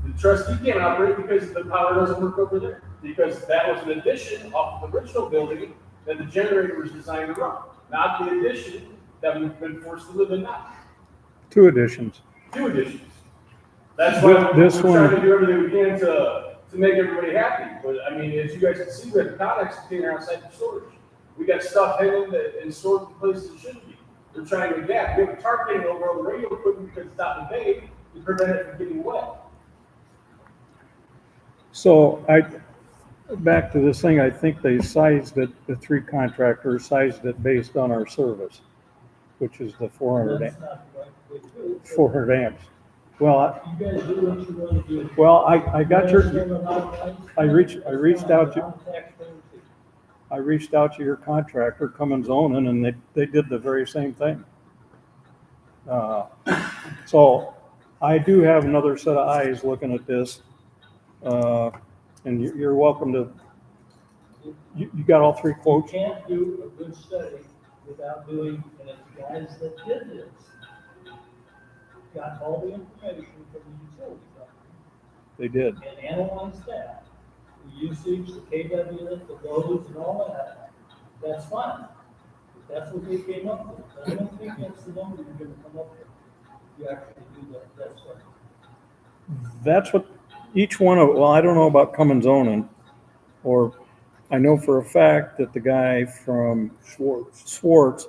The trustee can't operate because the power doesn't work over there, because that was an addition off of the original building that the generator was designed to run, not the addition that we've been forced to live in now. 2 additions. 2 additions. That's why This we're one- trying to do everything we can to make everybody happy. But I mean, as you guys can see, we have a Connex container outside the storage. We got stuff hanging and stored in places it shouldn't be. We're trying to adapt. We have a tarp hanging over all the radio equipment because it's not been made to prevent it from getting wet. So back to this thing, I think they sized it, the 3 contractors sized it based on our service, which is the 400 That's not the right way to do it. 400 amps. Well, You guys do what you want to do. I got I reached out to your contractor, Cummins Zoning, and they did the very same thing. So I do have another set of eyes looking at this. And you're welcome to, you got all 3 You quotes? can't do a good study without doing, and it's guys that did this, got all the information from the utility company They did. and analyzed that, the usage, the KW, the loads and all that, that's fine. If that's what they came up with, I don't think that's the number you're gonna come up with. You actually do that stuff. That's what each one of, well, I don't know about Cummins Zoning, or I know for a fact that the guy from Schwartz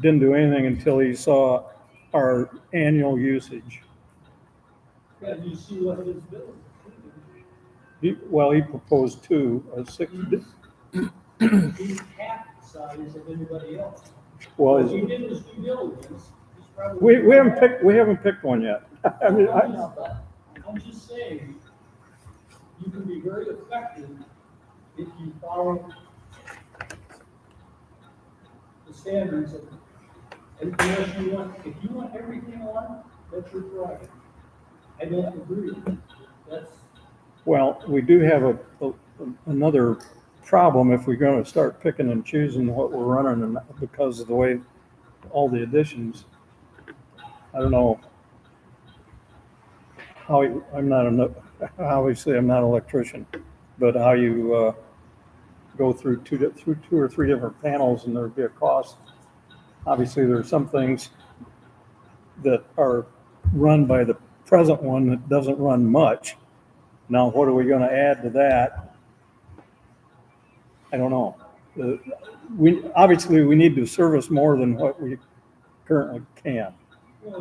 didn't do anything until he saw our annual usage. Yeah, you see what his bill is. He proposed 2, he's half the size of anybody else. Well, If is, he did his due diligence, he's probably. we haven't picked one yet. I mean, I'm just saying, you can be very effective if you follow the standards of, and unless you want, if you want everything on, that's your prerogative. I don't agree. That's, well, we do have another problem if we're gonna start picking and choosing what we're running and because of the way all the additions. I don't know how, obviously I'm not an electrician, but how you, go through two or three different panels and there'd be a cost. Obviously, there are some things that are run by the present one that doesn't run much. Now, what are we gonna add to that? I don't know. Obviously, we need to service more than what we currently can. well,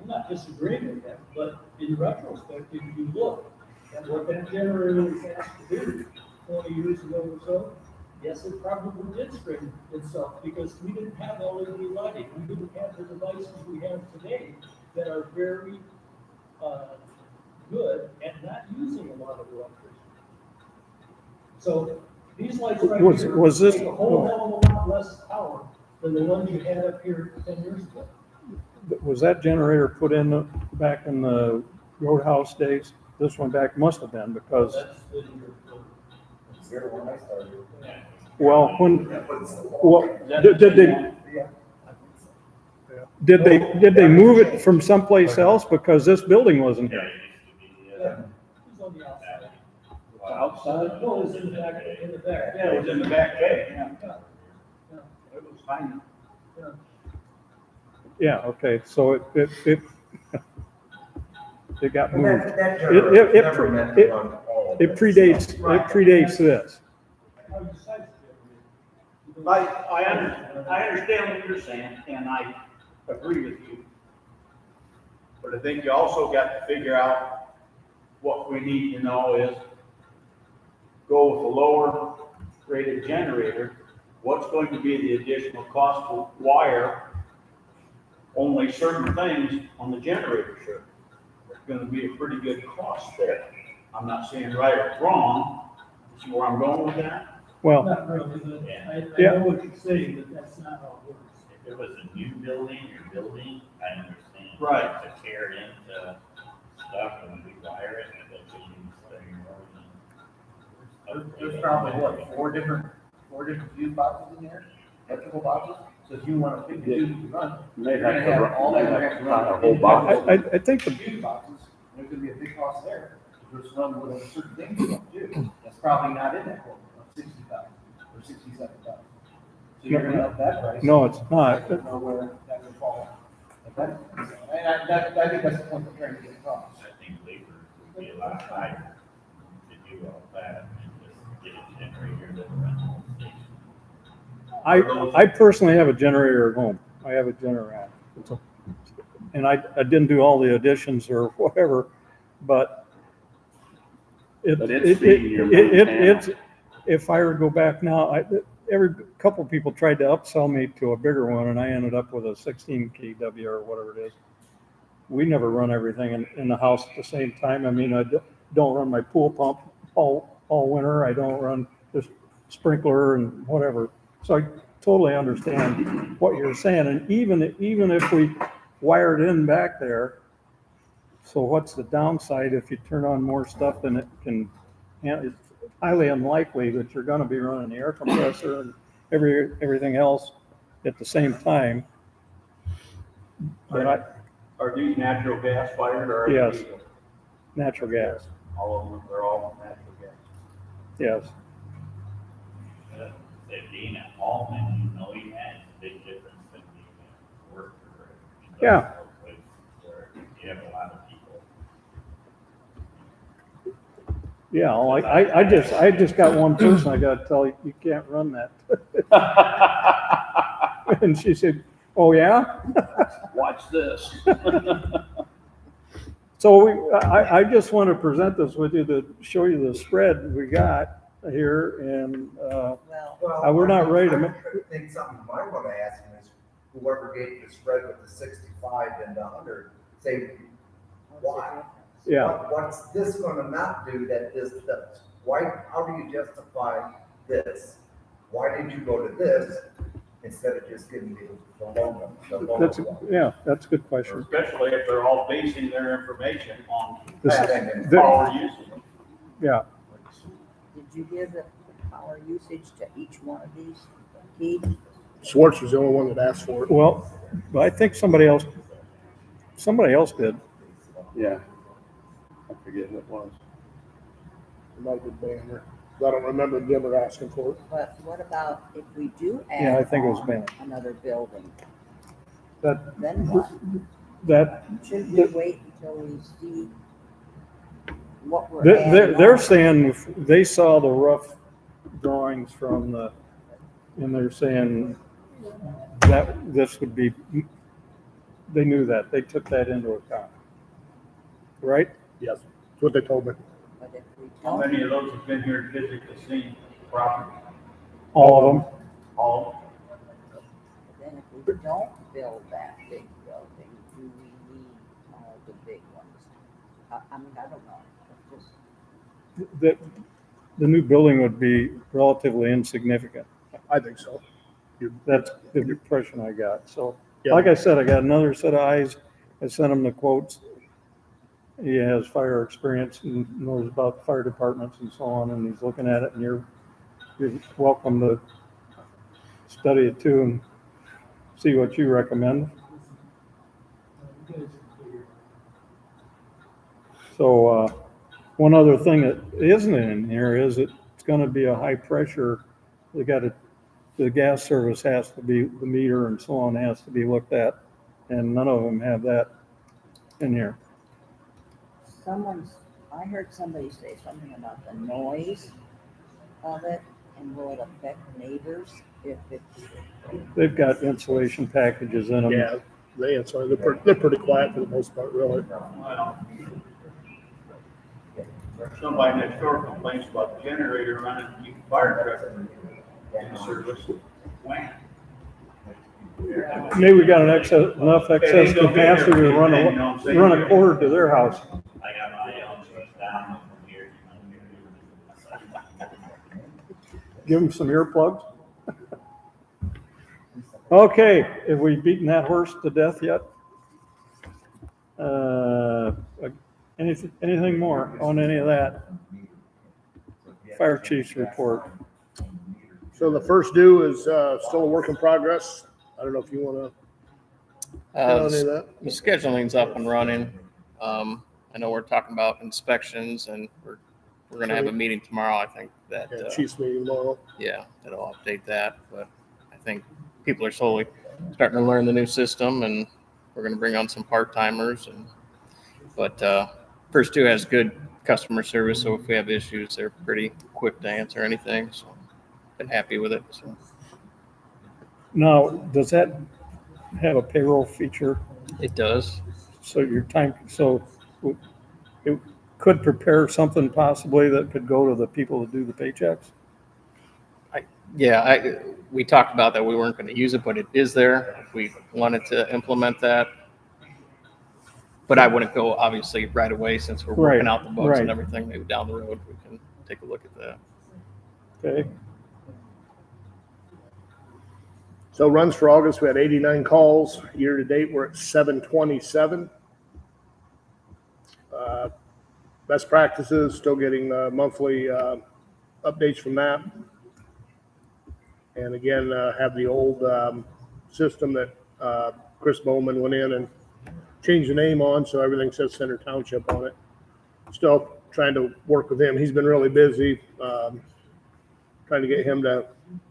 I'm not disagreeing with that, but in retrospect, if you look at what that generator was asked to do 20 years ago or so, yes, it probably did strain itself because we didn't have LED lighting. We didn't have the devices we have today that are very good at not using a lot of electricity. So these lights right here Was this take a whole hell of a lot less power than the ones you had up here 10 years ago. Was that generator put in back in the Roadhouse days? This one back must have been because, That's the Zero when I started. well, did they move it from someplace else because this building wasn't Yeah, here? it used to be, Yeah, it's on the outside. Outside? No, it's in the back, in the back. Yeah, it was in the back bay, yeah. Yeah. It was fine. Yeah, okay, so it got And moved. that It- generator it- never meant it- to run all of It it. predates this. How you size it. I understand what you're saying, and I agree with you. But I think you also got to figure out what we need to know is go with a lower rated generator. What's going to be the additional cost to wire only certain things on the generator shirt? There's gonna be a pretty good cost there. I'm not saying right or wrong. See where I'm going with that? Well, Not really, but I Yeah. know what you're saying, but that's not how it works. if it was a new building, you're building, I understand. Right. To tear into stuff and rewire it, I bet you need to spend more than. There's probably what, four different fuse boxes in there, electrical boxes? So if you want to pick the fuse to run, May you're gonna have to have run- all may that have have to to run a run. whole box. I think the, Fuse boxes, there's gonna be a big cost there. There's run with certain things you want to do. That's probably not in that quote, of 60,000 or 67,000. So you're gonna up that price. no, it's I not. don't know where that would fall. Okay? And I think that's the point we're trying to get across. I think labor would be a lot higher to do all that and just get a generator that runs the whole station. I personally have a generator at home. I have a generator. And I didn't do all the additions or whatever, but But it's feeding your main it's, if I were to go back now, every couple people tried to upsell me to a bigger one and I ended up with a 16 kW or whatever it is. We never run everything in the house at the same time. I mean, I don't run my pool pump all winter. I don't run this sprinkler and whatever. So I totally understand what you're saying. And even if we wired in back there, so what's the downside if you turn on more stuff than it can? It's highly unlikely that you're going to be running the air compressor and everything else at the same time. But Are these natural gas fired or? are they Yes. diesel? natural gas, All of them, they're all natural gas. yes. Say being at home and you know you had a big difference than being at work or. Yeah. industrial place Where you have a lot of people. Yeah, well, I just got one person I got to tell you, you can't run that. And she said, "Oh yeah." Watch this. So I just want to present this with you to show you the spread we got. here and, Well, we're not ready to I make, think something you might want to ask him is whoever gave the spread with the 65 and the 100, say, why? yeah, What's this gonna not do that this does? Why, how do you justify this? Why did you go to this instead of just giving me the low one? that's a good question. Especially if they're all basing their information on This- And power usage. Yeah, Did you give the power usage to each one of these, Keith? Swartz was the only one that asked for it. well, but I think somebody else did. Yeah. I forget who it was. It might be Banner. I don't remember them ever asking for it. But what about if we do Yeah, I add think it was on Ben. another building? That, Then what? that, Should we wait until we see what we're they're adding on? saying they saw the rough drawings from and they're saying that this would be, they knew that, they took that into account. Right? Yes, that's what they told me. But if we How don't, many of those have been here and physically seen the property? All of them? All then if we don't build that big building, do we need all the big ones? I mean, I don't know. It's just, The new building would be relatively insignificant. I think so. That's the impression I got. So, Yeah. like I said, I got another set of eyes. I sent him the quotes. He has fire experience and knows about fire departments and so on, and he's looking at it, and you're welcome to study it too and see what you recommend. So, one other thing that isn't in here is it's gonna be a high pressure. The gas service has to be, the meter and so on has to be looked at, and none of them have that in here. I heard somebody say something about the noise of it, and will it affect neighbors if it's, They've got insulation packages in them. Yeah, they answer. They're pretty quiet for the most part, really. well, somebody next door complains about the generator running, you can fire truck in service. Wham. Maybe we got enough excess capacity to run a quarter to their house. I got my own down from here. Give them some earplugs. Okay, have we beaten that horse to death yet? Anything more on any of that? Fire chief's report. So the first due is still a work in progress. I don't know if you want to add on any of that. The scheduling's up and running. I know we're talking about inspections and we're gonna have a meeting tomorrow. I think that, Yeah, chief's meeting tomorrow. yeah, that'll update that, but I think people are slowly starting to learn the new system and we're gonna bring on some part-timers but first two has good customer service. So if we have issues, they're pretty quick to answer anything. So been happy with it. So. Now, does that have a payroll feature? It does. So it could prepare something possibly that could go to the people that do the paychecks? We talked about that. We weren't going to use it, but it is there if we wanted to implement that. But I wouldn't go obviously right away since we're working out the bugs and everything. Maybe down the road we can take a look at that. Okay. So runs for August, we had 89 calls. Year to date, we're at 727. Best practices, still getting monthly updates from that. And again, have the old system that Chris Bowman went in and changed the name on, so everything says Center Township on it. Still trying to work with him. He's been really busy. Trying to get him to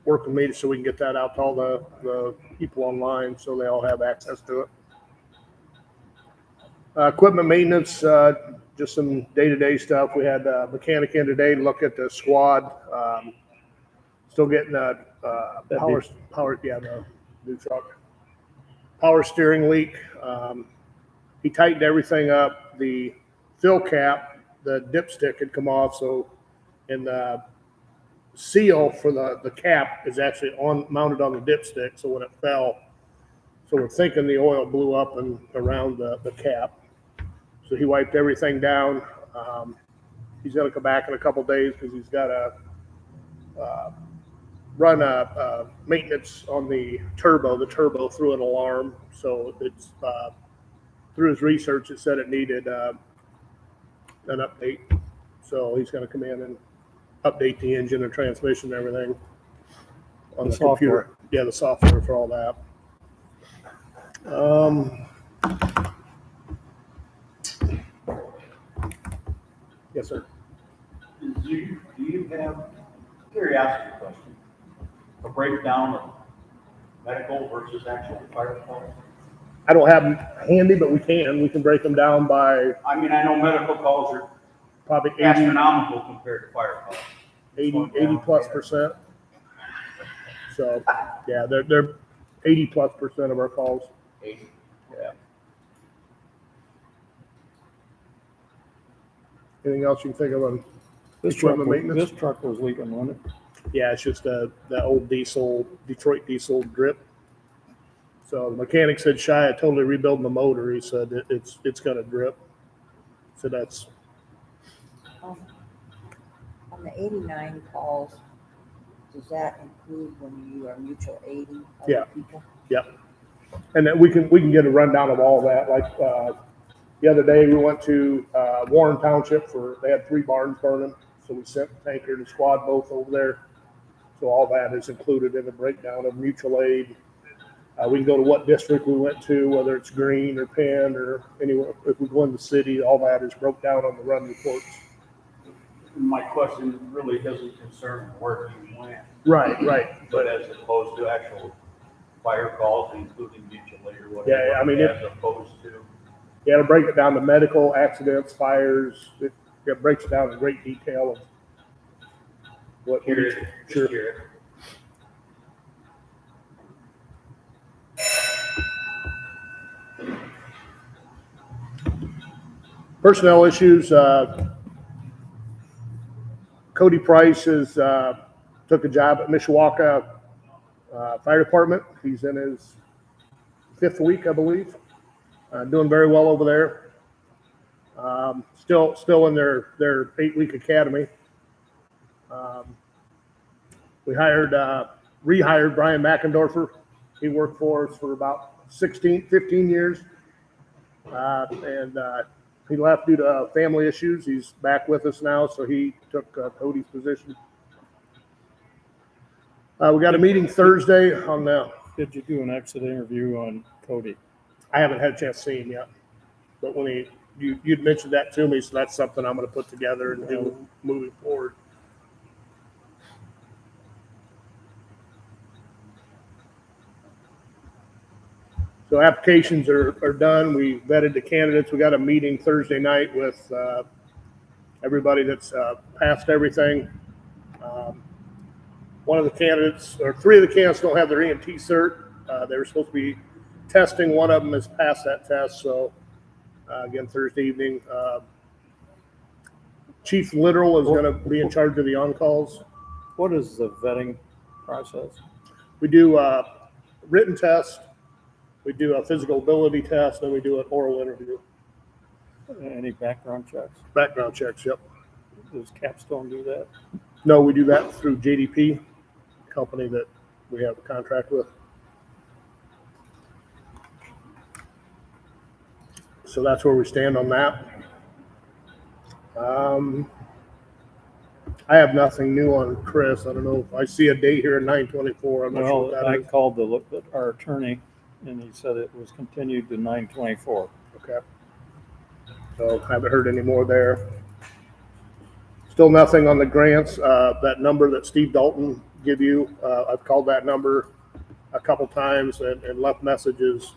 work with me so we can get that out to all the people online so they all have access to it. Equipment maintenance, just some day-to-day stuff. We had a mechanic in today to look at the squad. Still getting the new truck. Power steering leak. He tightened everything up. The fill cap, the dipstick had come off, so in the seal for the cap is actually mounted on the dipstick, so when it fell, so we're thinking the oil blew up and around the cap. So he wiped everything down. He's gonna come back in a couple days because he's got to run a maintenance on the turbo. The turbo threw an alarm, so it's through his research, it said it needed an update. So he's gonna come in and update the engine and transmission and everything on the computer. Yeah, the software for all that. Yes, sir. Do you have, curiosity question, a breakdown of medical versus actual fire calls? I don't have them handy, but we can break them down by I mean, I know medical calls are probably 80, astronomical compared to fire calls. 80+%. So, yeah, they're 80+% of our calls. 80. Yeah. Anything else you can think of on This truck, equipment maintenance? this truck was leaking, wasn't it? Yeah, it's just the old Detroit diesel drip. So the mechanic said, "Shy, I totally rebuilt the motor." He said it's gonna drip. So that's On the 89 calls, does that include when you are mutual aiding other Yeah. people? and then we can get a rundown of all that. Like the other day, we went to Warren Township they had 3 barns burning, so we sent the tanker and squad both over there. So all that is included in the breakdown of mutual aid. We can go to what district we went to, whether it's Green or Penn or anywhere. If we go in the city, all that is broke down on the run reports. My question really doesn't concern where you went, Right. but as opposed to actual fire calls, including mutual aid or whatever. Yeah, I mean, as opposed to. Yeah, to break it down to medical, accidents, fires. It breaks it down in great detail of what. Sure. Personnel issues. Cody Price took a job at Mishawaka Fire Department. He's in his 5th week, I believe. Doing very well over there. Still in their 8-week academy. We rehired Brian Mackendorfer. He worked for us for about 15 years. He left due to family issues. He's back with us now, so he took Cody's position. We got a meeting Thursday on the. Did you do an exit interview on Cody? I haven't had a chance to see him yet, but when you'd mentioned that to me, so that's something I'm going to put together and do moving forward. So applications are done. We vetted the candidates. We got a meeting Thursday night with everybody that's passed everything. One of the candidates, or 3 of the candidates, don't have their EMT cert. They were supposed to be testing. One of them has passed that test. So again, Thursday evening, Chief Literal is going to be in charge of the on-calls. What is the vetting process? We do a written test. We do a physical ability test, then we do an oral interview. Any background checks? Background checks, yep. Does Capstone do that? No, we do that through JDP, company that we have a contract with. So that's where we stand on that. I have nothing new on Chris. I don't know if I see a date here in 9/24. I'm not sure what that I is. called our attorney, and he said it was continued to 9/24. Okay. So haven't heard any more there. Still nothing on the grants. That number that Steve Dalton give you, I've called that number a couple times and left messages,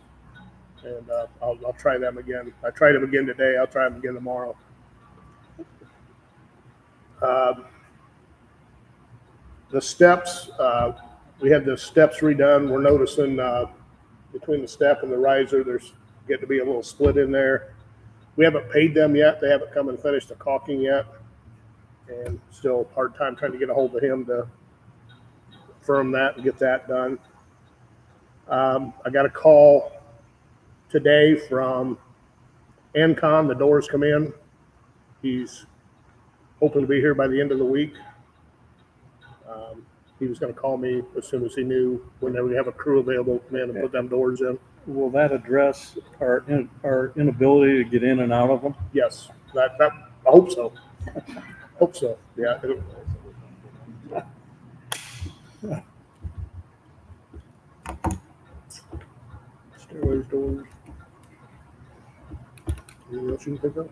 and I'll try them again. I tried them again today. I'll try them again tomorrow. The steps, we had the steps redone. We're noticing between the step and the riser, there's getting to be a little split in there. We haven't paid them yet. They haven't come and finished the caulking yet. and still hard time trying to get a hold of him to firm that and get that done. I got a call today from Ancon. The doors come in. He's hoping to be here by the end of the week. He was going to call me as soon as he knew when they would have a crew available to come in and put them doors in. Will that address our inability to get in and out of them? Yes, that I hope so. Hope so. Yeah. Stairways, doors. Anything else you can think of?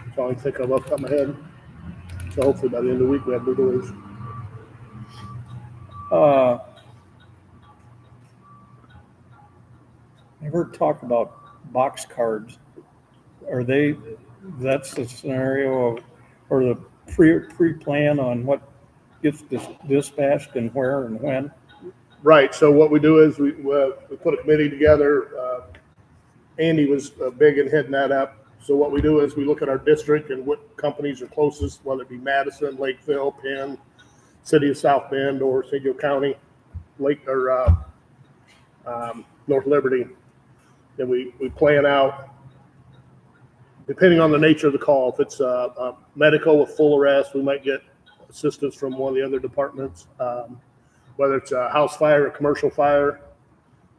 That's all I can think of off the top of my head. So hopefully by the end of the week we have new doors. I've heard talk about box cards. Are they, that's the scenario of, or the pre-plan on what gets dispatched and where and when? Right, so what we do is we put a committee together. Andy was big in heading that up. So what we do is we look at our district and what companies are closest, whether it be Madison, Lakeville, Penn, City of South Bend, or St. Joe County, North Liberty. Then we plan out, depending on the nature of the call. If it's medical with full arrest, we might get assistance from one of the other departments. Whether it's a house fire, a commercial fire,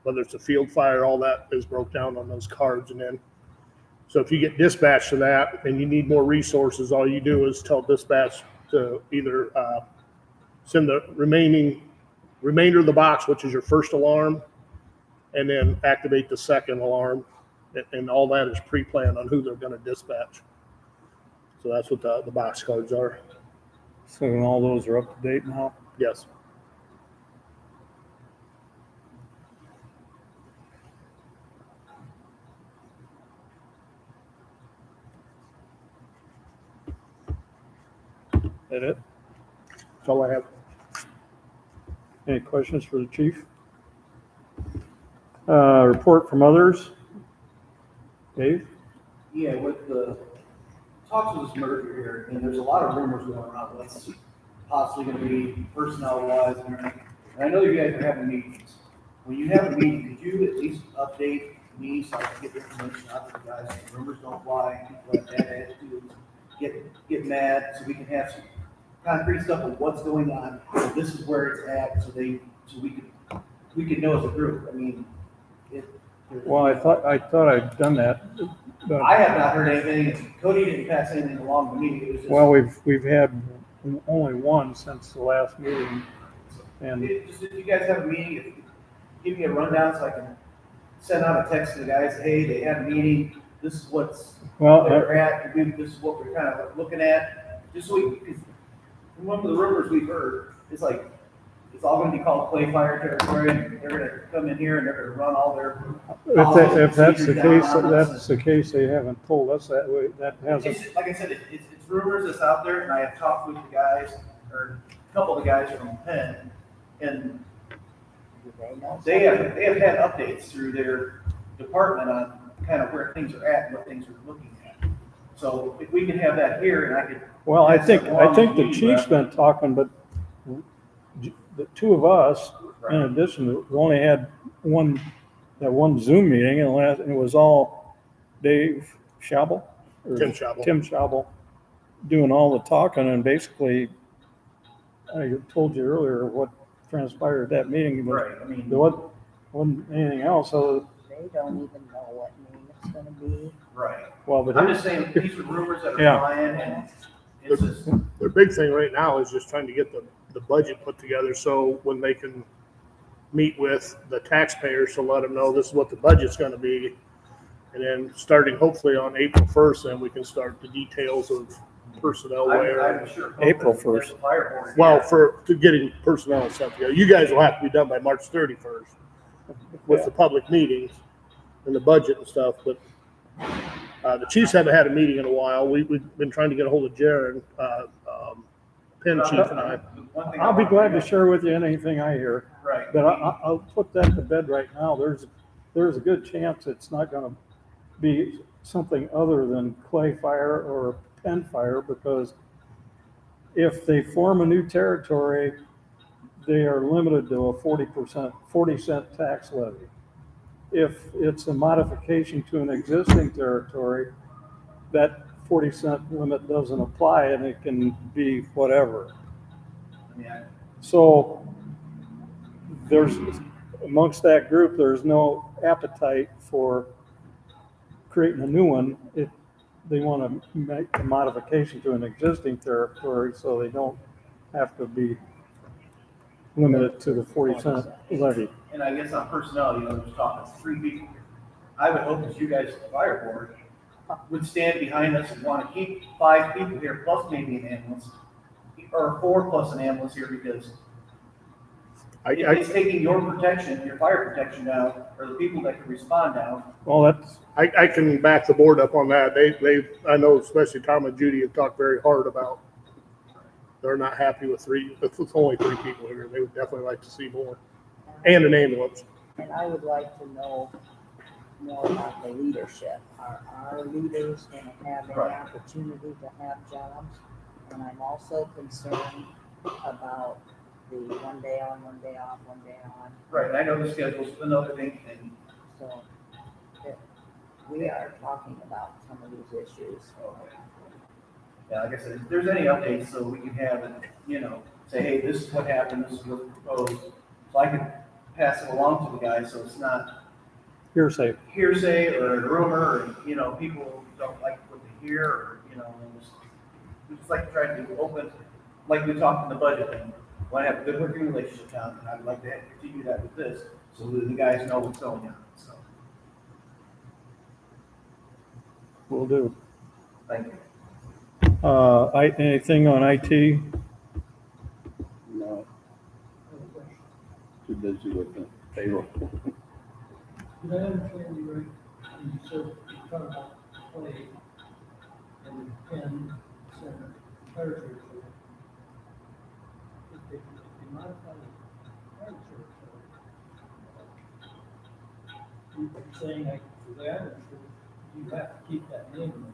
whether it's a field fire, all that is broke down on those cards. And then, so if you get dispatched to that and you need more resources, all you do is tell dispatch to either send the remainder of the box, which is your first alarm, and then activate the second alarm. And all that is pre-planned on who they're going to dispatch. So that's what the box cards are. So all those are up to date now? Yes. That it? That's all I have. Any questions for the chief? Report from others? Dave? Yeah, with the talks of this merger here, and there's a lot of rumors going around what's possibly gonna be personnel-wise and everything. And I know you guys are having meetings. When you have a meeting, could you at least update me so I can get the information out to the guys, so the rumors don't fly, people have bad attitudes, get mad, so we can have some concrete stuff of what's going on, this is where it's at, so we can know as a group. I mean, Well, I thought I'd done that. But, I have not heard anything. Cody didn't pass anything along to me. It was just. well, we've had only one since the last meeting, and If you guys have a meeting, give me a rundown so I can send out a text to the guys, hey, they had a meeting, this is what's, well, where we're at, this is what we're kind of looking at, just so because from one of the rumors we've heard, it's like, it's all gonna be called clay fire territory, and they're gonna come in here and they're gonna run all their. if that's the procedures case, down on us. that's the case. They haven't told us that way. That hasn't. Like I said, it's rumors that's out there, and I have talked with the guys, or a couple of the guys from Penn, and they have had updates through their department on kind of where things are at and what things are looking at. So if we can have that here, and I could. Well, I think Along the with you, chief's been talking, but the two of us, in addition, we only had that one Zoom meeting, and it was all Dave Schabel, or Tim Schabel. Tim Schabel, doing all the talking, and basically, I told you earlier what transpired at that meeting. But Right, I mean. there wasn't anything else. So, They don't even know what name it's gonna be. Right. well, but I'm just saying, these are rumors that are Yeah. flying, and it's just. Their big thing right now is just trying to get the budget put together, so when they can meet with the taxpayers to let them know this is what the budget's gonna be. And then starting hopefully on April 1st, then we can start the details of personnel where. I'm sure. April that 1st. the fire board- Well, to getting personnel and stuff together. You guys will have to be done by March 31st with the public meetings and the budget and stuff, but the chiefs haven't had a meeting in a while. We've been trying to get a hold of Jared, Penn chief and I. One thing I'll be want glad to know- share with you anything I hear. Right. But I'll put that to bed right now. There's a good chance it's not gonna be something other than clay fire or pen fire, because if they form a new territory, they are limited to a 40 cent tax levy. If it's a modification to an existing territory, that 40 cent limit doesn't apply and it can be whatever. I mean, So there's, amongst that group, there's no appetite for creating a new one. They want to make a modification to an existing territory so they don't have to be limited to the 40 cent levy. and I guess on personnel, just talking 3 people. I would hope that you guys, the fire board, would stand behind us and want to keep 5 people here, plus maybe an ambulance, or 4 plus an ambulance here, because it's taking your protection, your fire protection down, or the people that can respond down. Well, that's, I can back the board up on that. I know especially Tom and Judy have talked very hard about, they're not happy with if it's only 3 people here. They would definitely like to see more. And an ambulance. And I would like to know more about the leadership. Are our leaders gonna have an opportunity to have jobs? And I'm also concerned about the 1 day on, 1 day off, 1 day on. Right, I know the schedule's another thing, and So we are talking about some of these issues. yeah, like I said, if there's any updates, so we can have it, say, hey, this is what happened, this is what's proposed. So I can pass it along to the guys, so it's not hearsay. or a rumor, or, people don't like what they hear, or, we just like to try to open, like we talked in the budget thing. Want to have a good working relationship down, and I'd like to continue that with this, so that the guys know what's going on, so, Will do. thank you. Anything on IT? No. Too busy with the payroll. Did I understand you right? When you said you talked about clay and the 10 center fire territory. If they modify the fire territory, you're saying, like, the way I understood, you have to keep that name.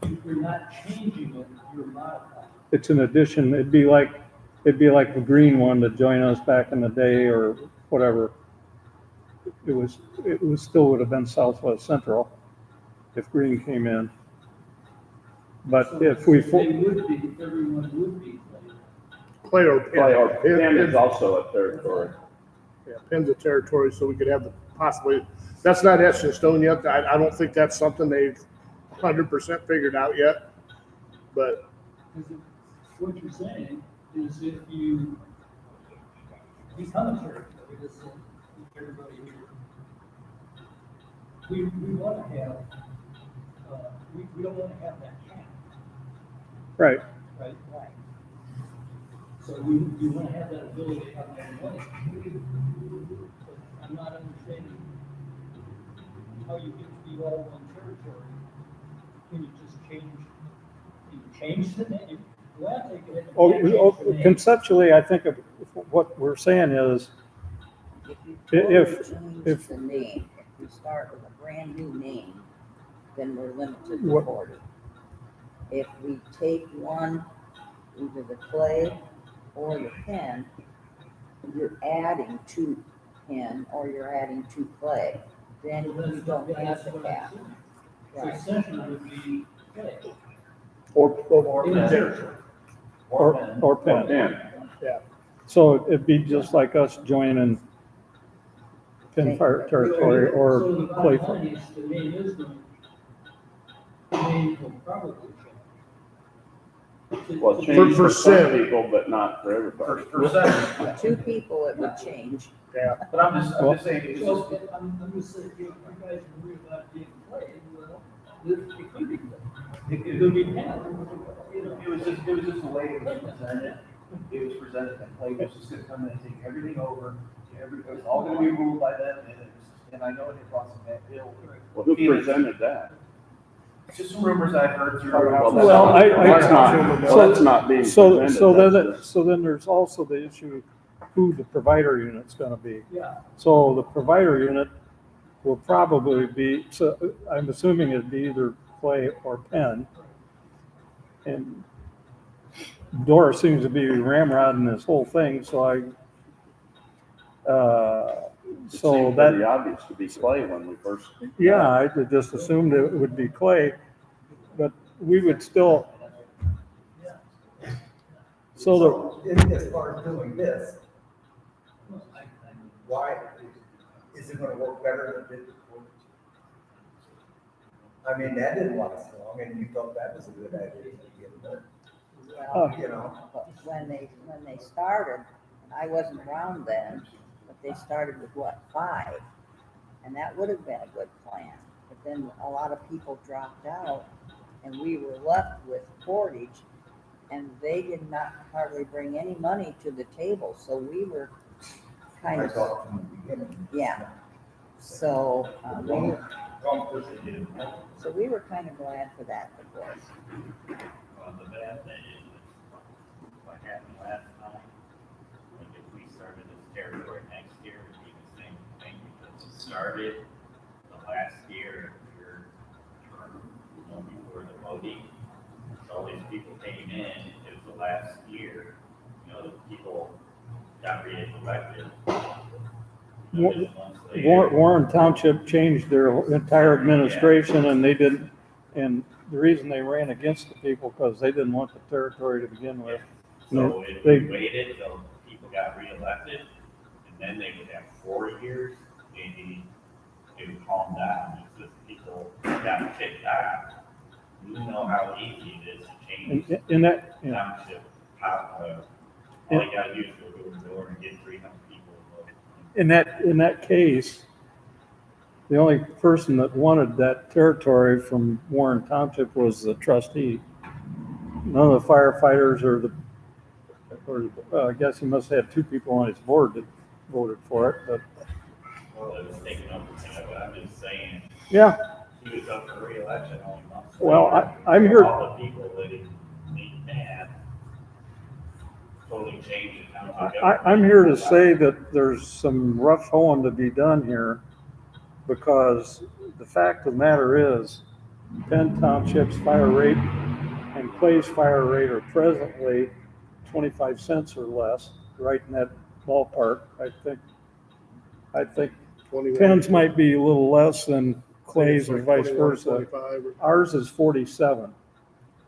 If you're not changing it, you're modifying. It's an addition. It'd be like the green one to join us back in the day or whatever. It was still would have been Southwest Central if green came in. But So if we, they would be, everyone would be Clay or Clay or Penn. Penn is also a territory. Yeah, Penn's a territory, so we could have possibly, that's not etched in stone yet. I don't think that's something they've 100% figured out yet. But Because what you're saying is if you become a territory, this is everybody here. We want to have, we don't want to have that cap, right, right? Right. So we want to have that ability to have that money. But I'm not understanding how you get to be all one territory. Can you just change the name? Well, I think it. Conceptually, I think of what we're saying is, If you If- totally if- change the name, if we start with a brand new name, then we're limited to What- 40. If we take one, either the clay or the pen, you're adding to pen or you're adding to clay, then you don't have the cap. So Right. essentially it would be, okay, or in a territory. or Or Penn. Penn. So it'd be just like us joining Penn Fire Territory So or the Clay. bottom line is, the name is going, the name will probably change. Well, change For for some Sim. people, but not for everybody. For seven, For 2 people, it would change. but I'm just saying, it's So, just, I'm just saying, you guys worry about being played, well, it could be, it could be bad, you know. it was just the way it was presented. It was presented that Clay was just gonna come in and take everything over, it was all gonna be ruled by them, and I know it brought some bad ill. Well, who presented that? It's just some rumors I've heard through. Well, That's not being So presented. then there's also the issue who the provider unit's gonna be. Yeah, So the provider unit, will probably be, so I'm assuming it'd be either clay or pen. And Dora seems to be ramrodding this whole thing, so It so seemed pretty that, obvious to be clay when we first. yeah, I just assumed it would be clay, but we would still, so As far as doing this, why, is it gonna work better than it did before? I mean, that didn't last long, and you thought that was a good idea to begin with, Well, you know? but when they started, I wasn't around then, but they started with what, 5? And that would have been a good plan. But then a lot of people dropped out and we were left with Portage, and they did not hardly bring any money to the table, so we were kind I of, thought from the beginning. yeah. So, we were kind of glad for that, of course. Well, the bad thing is, what happened last time, like if we started this territory next year, it'd be the same thing, because it started the last year of your term, before the voting. So all these people came in, it was the last year, the people got reelected. Warren Township changed their entire administration, and they didn't, and the reason they ran against the people, because they didn't want the territory to begin with. So if we waited till people got reelected, and then they would have 4 years, maybe it would calm down. It's just people got kicked out. You know how easy it is to change In that, township. All you gotta do is go door to door and get 300 people to vote. in that case, the only person that wanted that territory from Warren Township was the trustee. None of the firefighters I guess he must have 2 people on his board that voted for it, but. Well, it was taken up with him, but I'm just saying, Yeah, he was up for re-election only months. well, later. I'm here. All the people that he made mad totally changed the township. I'm here to say that there's some rough hoeing to be done here, because the fact of the matter is, Penn Township's fire rate and Clay's fire rate are presently 25 cents or less, right in that ballpark. I think 21. Penn's might be a little less than Clay's or It's vice like 21, versa. 25 or- Ours is 47.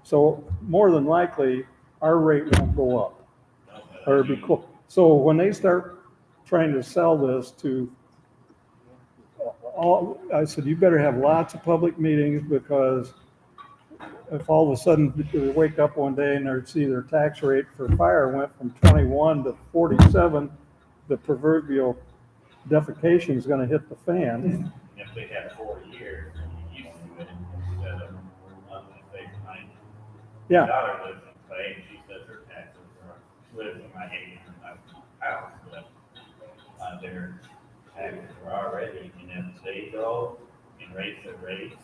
So more than likely, our rate won't go up. Or be cool. So when they start trying to sell this to all, I said, you better have lots of public meetings, because if all of a sudden they wake up one day and they see their tax rate for fire went from 21 to 47, the proverbial defecation is gonna hit the fan. If they had 4 years, you used to it instead of, say, Yeah. daughter lives in Clay, and she says her taxes are, she lives in my house, but, their taxes are already, and if they go and raise their rates,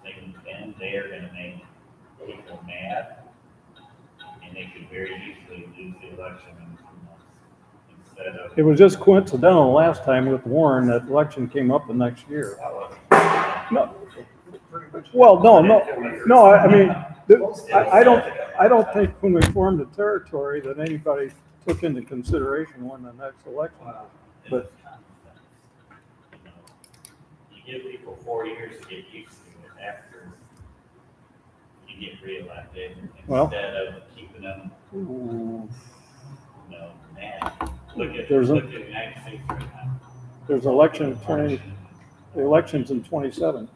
they are gonna make people mad, and they could very easily lose the election in 2 months, instead of. It was just coincidental last time with Warren, that election came up the next year. No. Well, no, I mean, I don't think when we formed the territory that anybody took into consideration when the next election was. But You give people 4 years to get used to it after you get reelected, Well. instead of keeping them, mad. Look at There's the United States right now. there's elections in 27.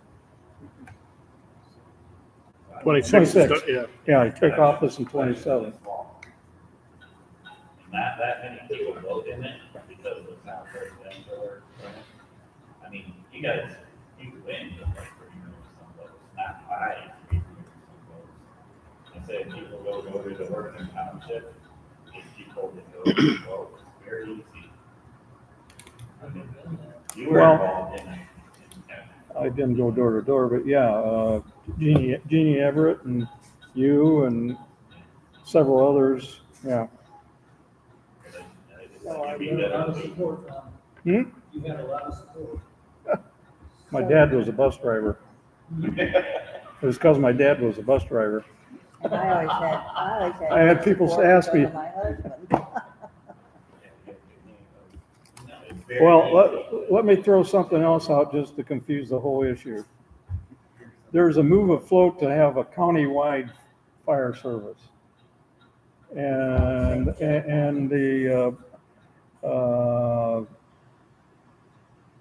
26. 26. Yeah. Yeah, I take office in 27. And not that many people vote in it because it's not presidential or, I mean, you could win just like 3 million some votes, not 5, 3 million some votes. And say people go to work in township, get people to go to vote, it's very easy. I mean, you were Well, involved in it. I didn't go door to door, but yeah, Jeannie Everett and you and several others, yeah. So I You'd be better I off. support, Hmm? You had a lot of support. My dad was a bus driver. It was because my dad was a bus driver. And I always had. I had good people support ask me- because of my husband. Well, let me throw something else out just to confuse the whole issue. There's a move afloat to have a county-wide fire service. And the, Carl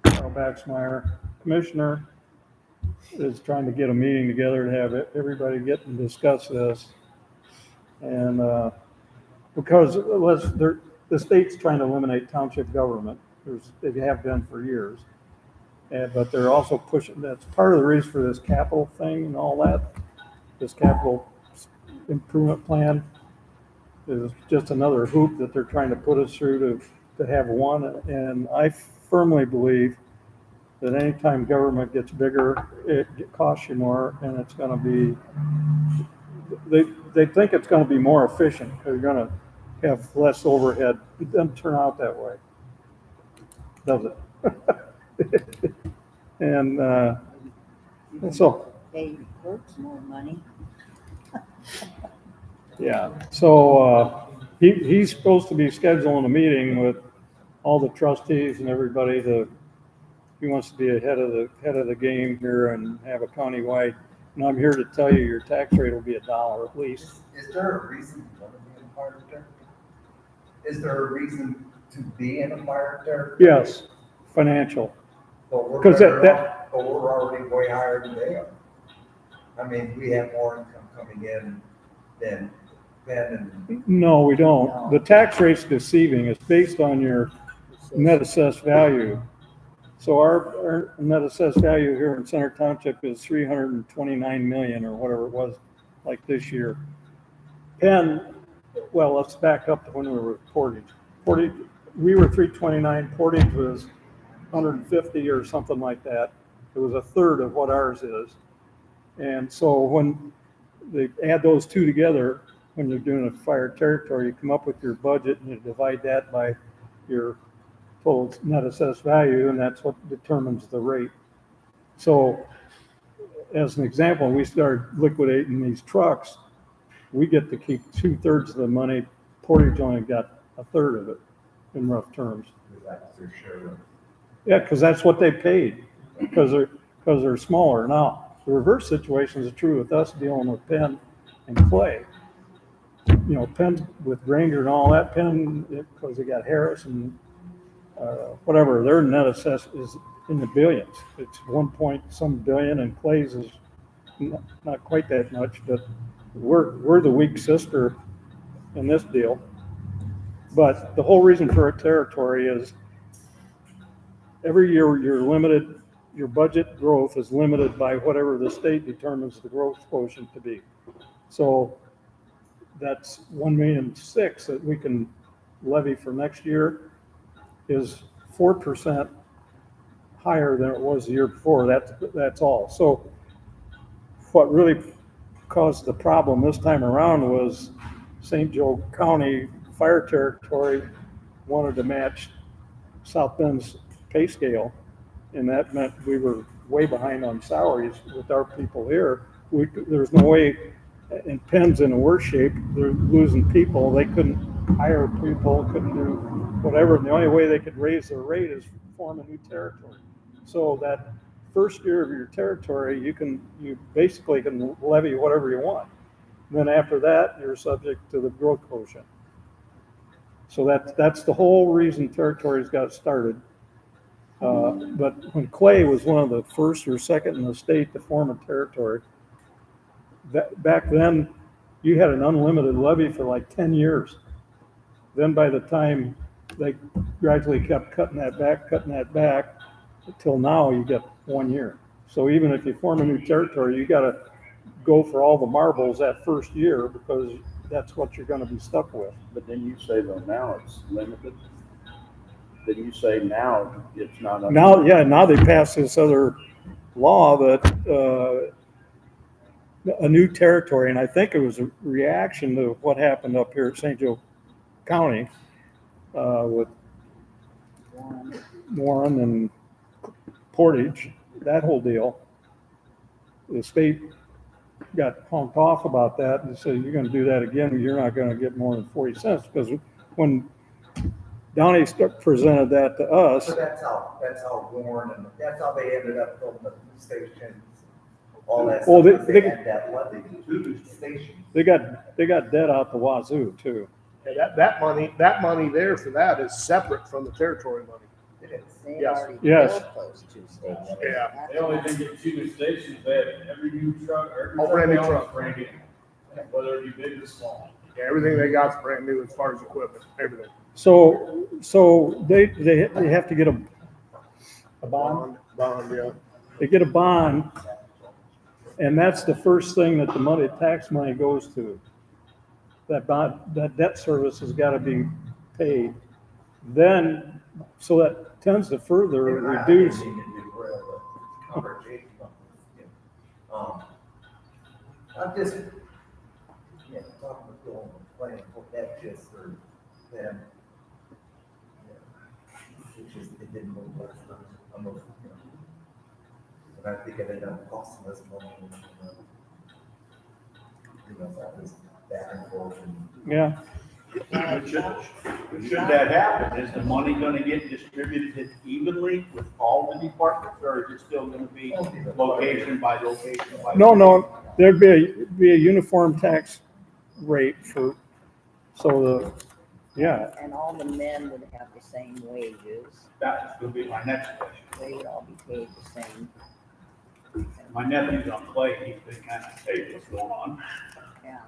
Baxmeyer, commissioner, is trying to get a meeting together to have everybody get and discuss this. And, because the state's trying to eliminate township government. They have been for years. But they're also pushing, that's part of the reason for this capital thing and all that. This capital improvement plan is just another hoop that they're trying to put us through to have one. And I firmly believe that anytime government gets bigger, it costs you more, and it's going to be, they think it's going to be more efficient. They're going to have less overhead. It doesn't turn out that way, does it? And so, Pay clerks more money. yeah. So he's supposed to be scheduling a meeting with all the trustees and everybody. He wants to be head of the game here and have a countywide. And I'm here to tell you, your tax rate will be $1 at least. Is there a reason you want to be in a fire territory? Is there a reason to be in a fire territory? Yes, financial. But we're 'Cause better that- off, but we're already way higher than they are. I mean, we have more income coming in than Ben No, we don't. No. The tax rate's deceiving. It's based on your net assessed value. So our net assessed value here in Center Township is 329 million or whatever it was like this year. Penn, well, let's back up to when we were at Portage. We were 329, Portage was 150 or something like that. It was a third of what ours is. And so when they add those two together, when you're doing a fire territory, you come up with your budget and you divide that by your total net assessed value, and that's what determines the rate. So as an example, we started liquidating these trucks, we get to keep 2/3 of the money. Portage only got 1/3 of it in rough terms. that's their share. Yeah, because that's what they paid, because they're smaller. Now, the reverse situation is true with us dealing with Penn and Clay. You know, Penn with Granger and all that, Penn, because they got Harris and whatever, their net assess is in the billions. It's 1 billion, and Clay's is not quite that much, but we're the weak sister in this deal. But the whole reason for a territory is every year you're limited, your budget growth is limited by whatever the state determines the growth quotient to be. So that's 1.6 million that we can levy for next year is 4% higher than it was the year before. That's all. So what really caused the problem this time around was St. Joe County Fire Territory wanted to match South Bend's pay scale, and that meant we were way behind on salaries with our people here. There's no way, and Penn's in a worse shape. They're losing people. They couldn't hire people, couldn't do whatever. And the only way they could raise their rate is form a new territory. So that first year of your territory, you basically can levy whatever you want. And then after that, you're subject to the growth quotient. So that's the whole reason territories got started. But when Clay was one of the first or second in the state to form a territory, back then you had an unlimited levy for like 10 years. Then by the time they gradually kept cutting that back, until now you get 1 year. So even if you form a new territory, you got to go for all the marbles that first year because that's what you're going to be stuck with. But then you say though now it's limited. Then you say now it's not. Now they passed this other law that a new territory, and I think it was a reaction to what happened up here at St. Joe County with Warren and Portage, that whole deal. The state got honked off about that and said, you're gonna do that again, you're not gonna get more than 40 cents, because when Donnie presented that to us, So that's how Warren, and that's how they ended up building the stations, all that Well, stuff, 'cause they- they had that levy to the stations. they got debt out the wazoo too. Yeah, that money there for that is separate from the territory money. They Yes. already Yes. built those two stations. Yeah. That's They only why- didn't get 2 new stations, they had every new truck, or every Oh, brand new truck they own truck. is brand new. Whether it be big or small. Yeah, everything they got's brand new as far as equipment, everything. So they have to get a bond. Bond, yeah. They get a bond, and that's the first thing that the money, tax money goes to. That bond, that debt service has got to be paid. Then, so that tends to further reduce. I'm just, yeah, talking with Bill and planning for that just for them. It just, it didn't move last time. I'm, you know, and I think it ended up costing us money. That was back and forth and. Yeah, Should that happen, is the money gonna get distributed evenly with all the departments, or is it still gonna be location by location by? no, there'd be a uniform tax rate for, so yeah. And all the men would have the same wages. That's gonna be my next question. They would all be paid the same. My nephew's on Clay, he's been kind of, hey, what's going on? Yeah.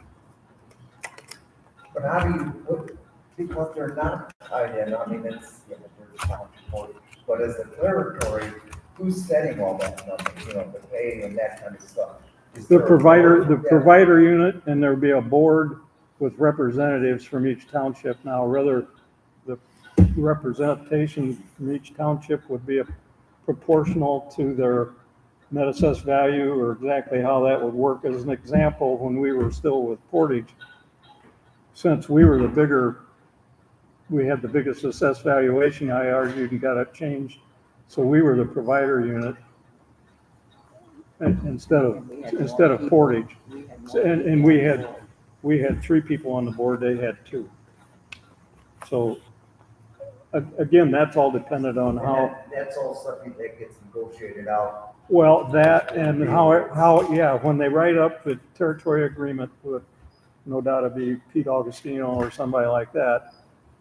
But how do you, because they're not tied in, I mean, it's, yeah, there's township board, but as a territory, who's setting all that number, the pay and that kind of stuff? Is The there a provider, board the that- provider unit, and there'll be a board with representatives from each township. Now, whether the representation from each township would be proportional to their net assessed value, or exactly how that would work. As an example, when we were still with Portage, since we were we had the biggest assessed valuation, I argued and got it changed. So we were the provider unit instead of Portage. We had So, more and we had 3 people on the board, they had 2. So again, that's all dependent on and how, that's all something that gets negotiated out. well, that and how, when they write up the territory agreement with, no doubt it'd be Pete Augustino or somebody like that,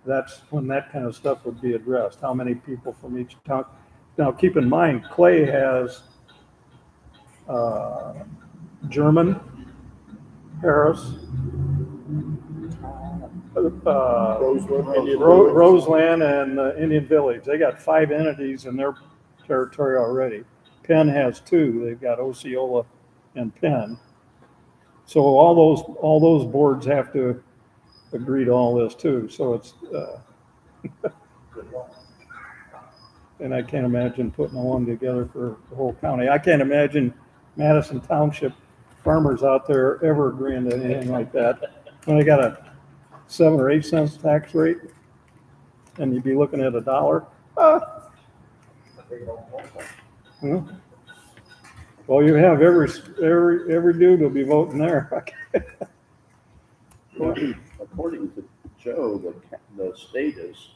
that's when that kind of stuff would be addressed. How many people from each town? Now, keep in mind, Clay has German, Harris, Roseland, Indian Village. Roseland, and Indian Village. They got 5 entities in their territory already. Penn has 2. They've got Osceola and Penn. So all those boards have to agree to all this too. So it's, Good luck. and I can't imagine putting one together for the whole county. I can't imagine Madison Township farmers out there ever agreeing to anything like that. When they got a 7 or 8 cents tax rate, and you'd be looking at $1. But they don't want that. Hmm. Well, you have every dude will be voting there. According to Joe, the state is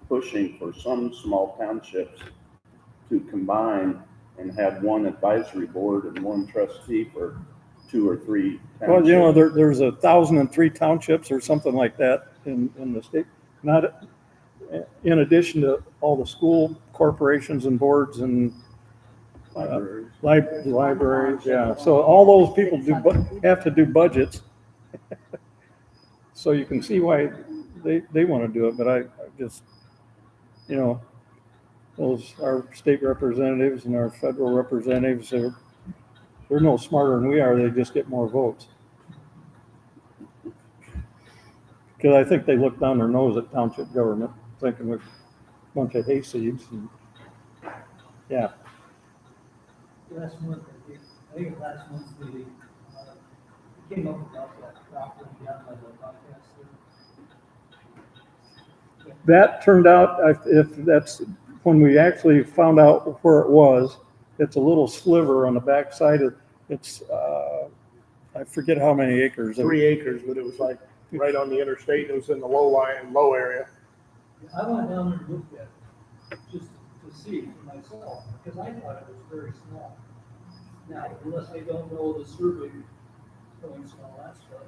pushing for some small townships to combine and have one advisory board and one trustee for 2 or 3 townships. Well, there's 1,003 townships or something like that in the state. Not in addition to all the school corporations and boards and libraries, yeah. So all those people have to do budgets. So you can see why they want to do it, but I just, our state representatives and our federal representatives, they're no smarter than we are, they just get more votes. Because I think they look down their nose at township government, thinking we're a bunch of hayseeds, and, yeah. Last month, I think last month, we came up about that property down by the podcast there. That turned out, if that's when we actually found out where it was, it's a little sliver on the backside of, it's, I forget how many acres. 3 acres, but it was like right on the interstate. It was in the low area. I went down there and looked at it, just to see for myself, because I thought it was very small. Now, unless I don't know the survey points and all that stuff,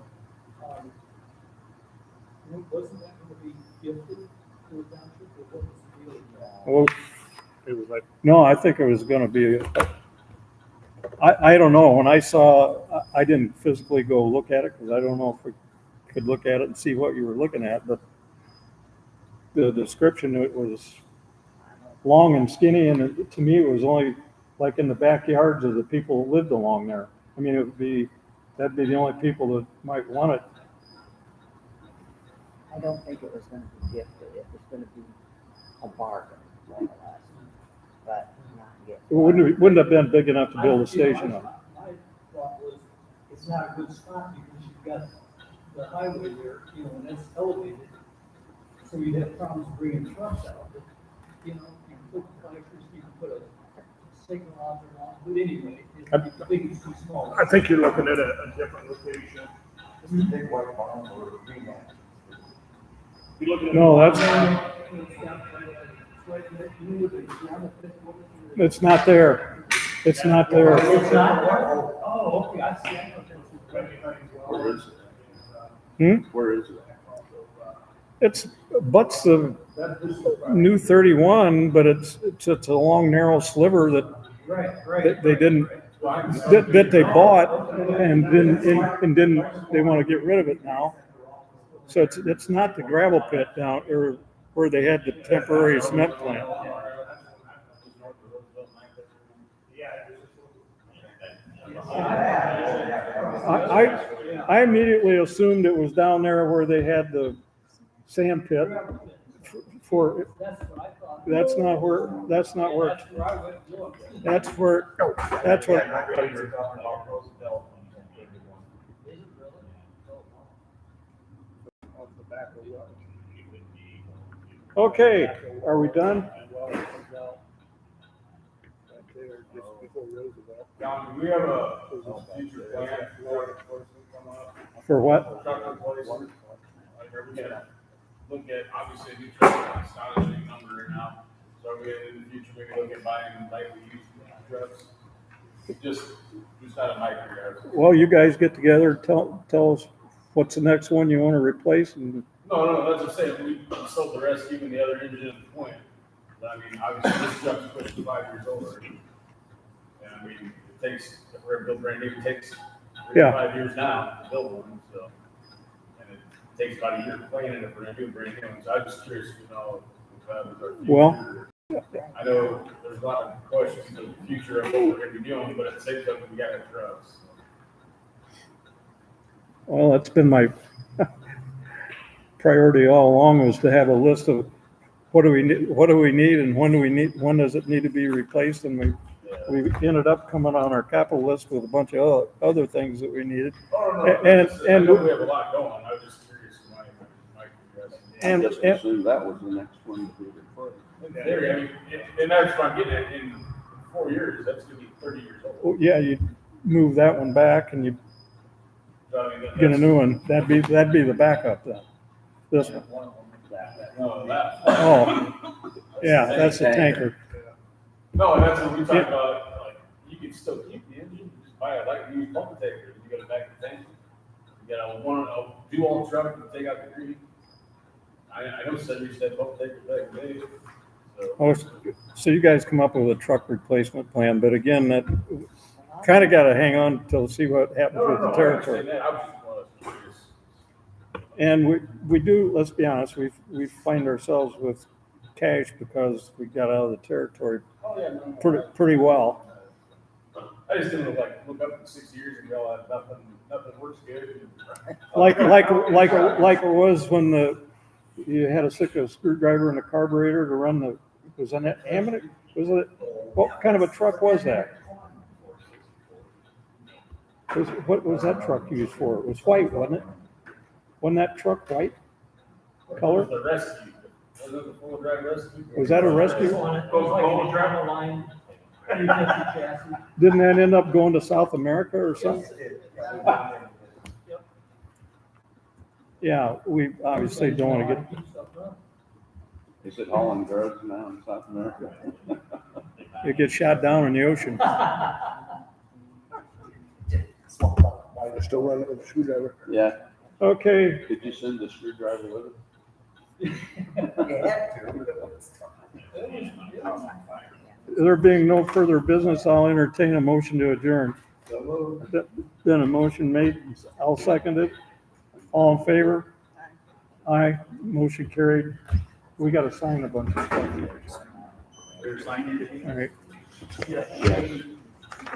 wasn't that gonna be gifted to the township, or what was the deal? Well, It was like, no, I think it was gonna be, I don't know, when I saw, I didn't physically go look at it, because I don't know if we could look at it and see what you were looking at, but the description, it was long and skinny, and to me, it was only like in the backyards of the people who lived along there. I mean, that'd be the only people that might want it. I don't think it was gonna be gifted, it was gonna be a bargain, more or less, but not gifted. It wouldn't have been big enough to build a station on. My thought was, it's not a good spot because you've got the highway there, you know, and it's elevated. So you'd have problems bringing trucks out, but, you know, you can put fighters, you can put a signal out there, but anyway, I think it's too small. I think you're looking at a different location. This is a big white barn or a green man. You're looking at. No, it's not there. It's not there. It's not there? Oh, okay, I see. I thought that was- Where is it? Where is it? It's butts the new 31, but it's a long, narrow sliver that they didn't, that they bought and didn't, they want to get rid of it now. So it's not the gravel pit down, or where they had the temporary cement plant. I immediately assumed it was down there where they had the sand pit for, That's what I thought. that's not where, That's where I went to look. that's where, that's Yeah, what, I thought you were talking about Roosevelt. Is it really? Off the back of what? okay, are we done? Right there, just before Roosevelt. John, do we have a future plan for enforcement coming up? For what? Truck replacement? Like, are we gonna look at, obviously, a new truck, it's not a big number right now. So are we, in the future, maybe look at buying lightly used trucks? Just out of my curiosity. Well, you guys get together, tell us what's the next one you want to replace, and No, that's what I'm saying, we sold the rest, even the other engine at the point. But I mean, obviously, this truck's pushing 5 years old already. And I mean, it takes, if we're gonna build brand new, it takes 5 years now to build one, so. And it takes about a year to plan it if we're gonna do a brand new one, so I'm just curious to know if that was our future. Well, I know there's a lot of questions of the future of what we're gonna be doing, but at the same time, we got our trucks. well, that's been my priority all along, was to have a list of what do we need and when does it need to be replaced, and we ended up coming on our capital list with a bunch of other things that we needed. Oh, no, And- I know we have a lot going, I was just curious, my curiosity. And- I just assumed that was the next one to be replaced. In theory, I mean, and that's what I'm getting at, in 4 years, that's gonna be 30 years old. Yeah, you move that one back and you So, I mean, get a that's- new one. That'd be the backup then. This one. No, that. Oh, yeah, that's the tanker. No, and that's what we talk about, like, you can still keep the engine, just buy a light used pump taker, you got a back to tank. You got a dual truck, and take out the green. I know some used to have pump takers back in the day, so. Oh, so you guys come up with a truck replacement plan, but again, that kind of got to hang on till see what happens No, with the I territory. understand that, I was just curious. And we do, let's be honest, we find ourselves with cash because we got out of the territory Oh, yeah, no. pretty well. I just didn't look up in 6 years and realize nothing works good. Like it was when you had to stick a screwdriver in the carburetor to run was that Hammond? Was it, what kind of a truck was that? What was that truck used for? It was white, wasn't it? Wasn't that truck white color? The rescue. it was a full drive rescue. Was that a rescue? Coca-Cola truck? Line 350 chassis. Didn't that end up going to South America or something? Yeah, we obviously don't want to get, Is it hauling drugs now in South America? it gets shot down in the ocean. They're still running with a screwdriver. Yeah, Okay, did you send the screwdriver with it? You had to. there being no further business, I'll entertain a motion to adjourn. So moved. Then a motion made, I'll second it. All in favor? Aye, motion carried. We gotta sign a bunch of stuff. They're signing it. All right. Yeah.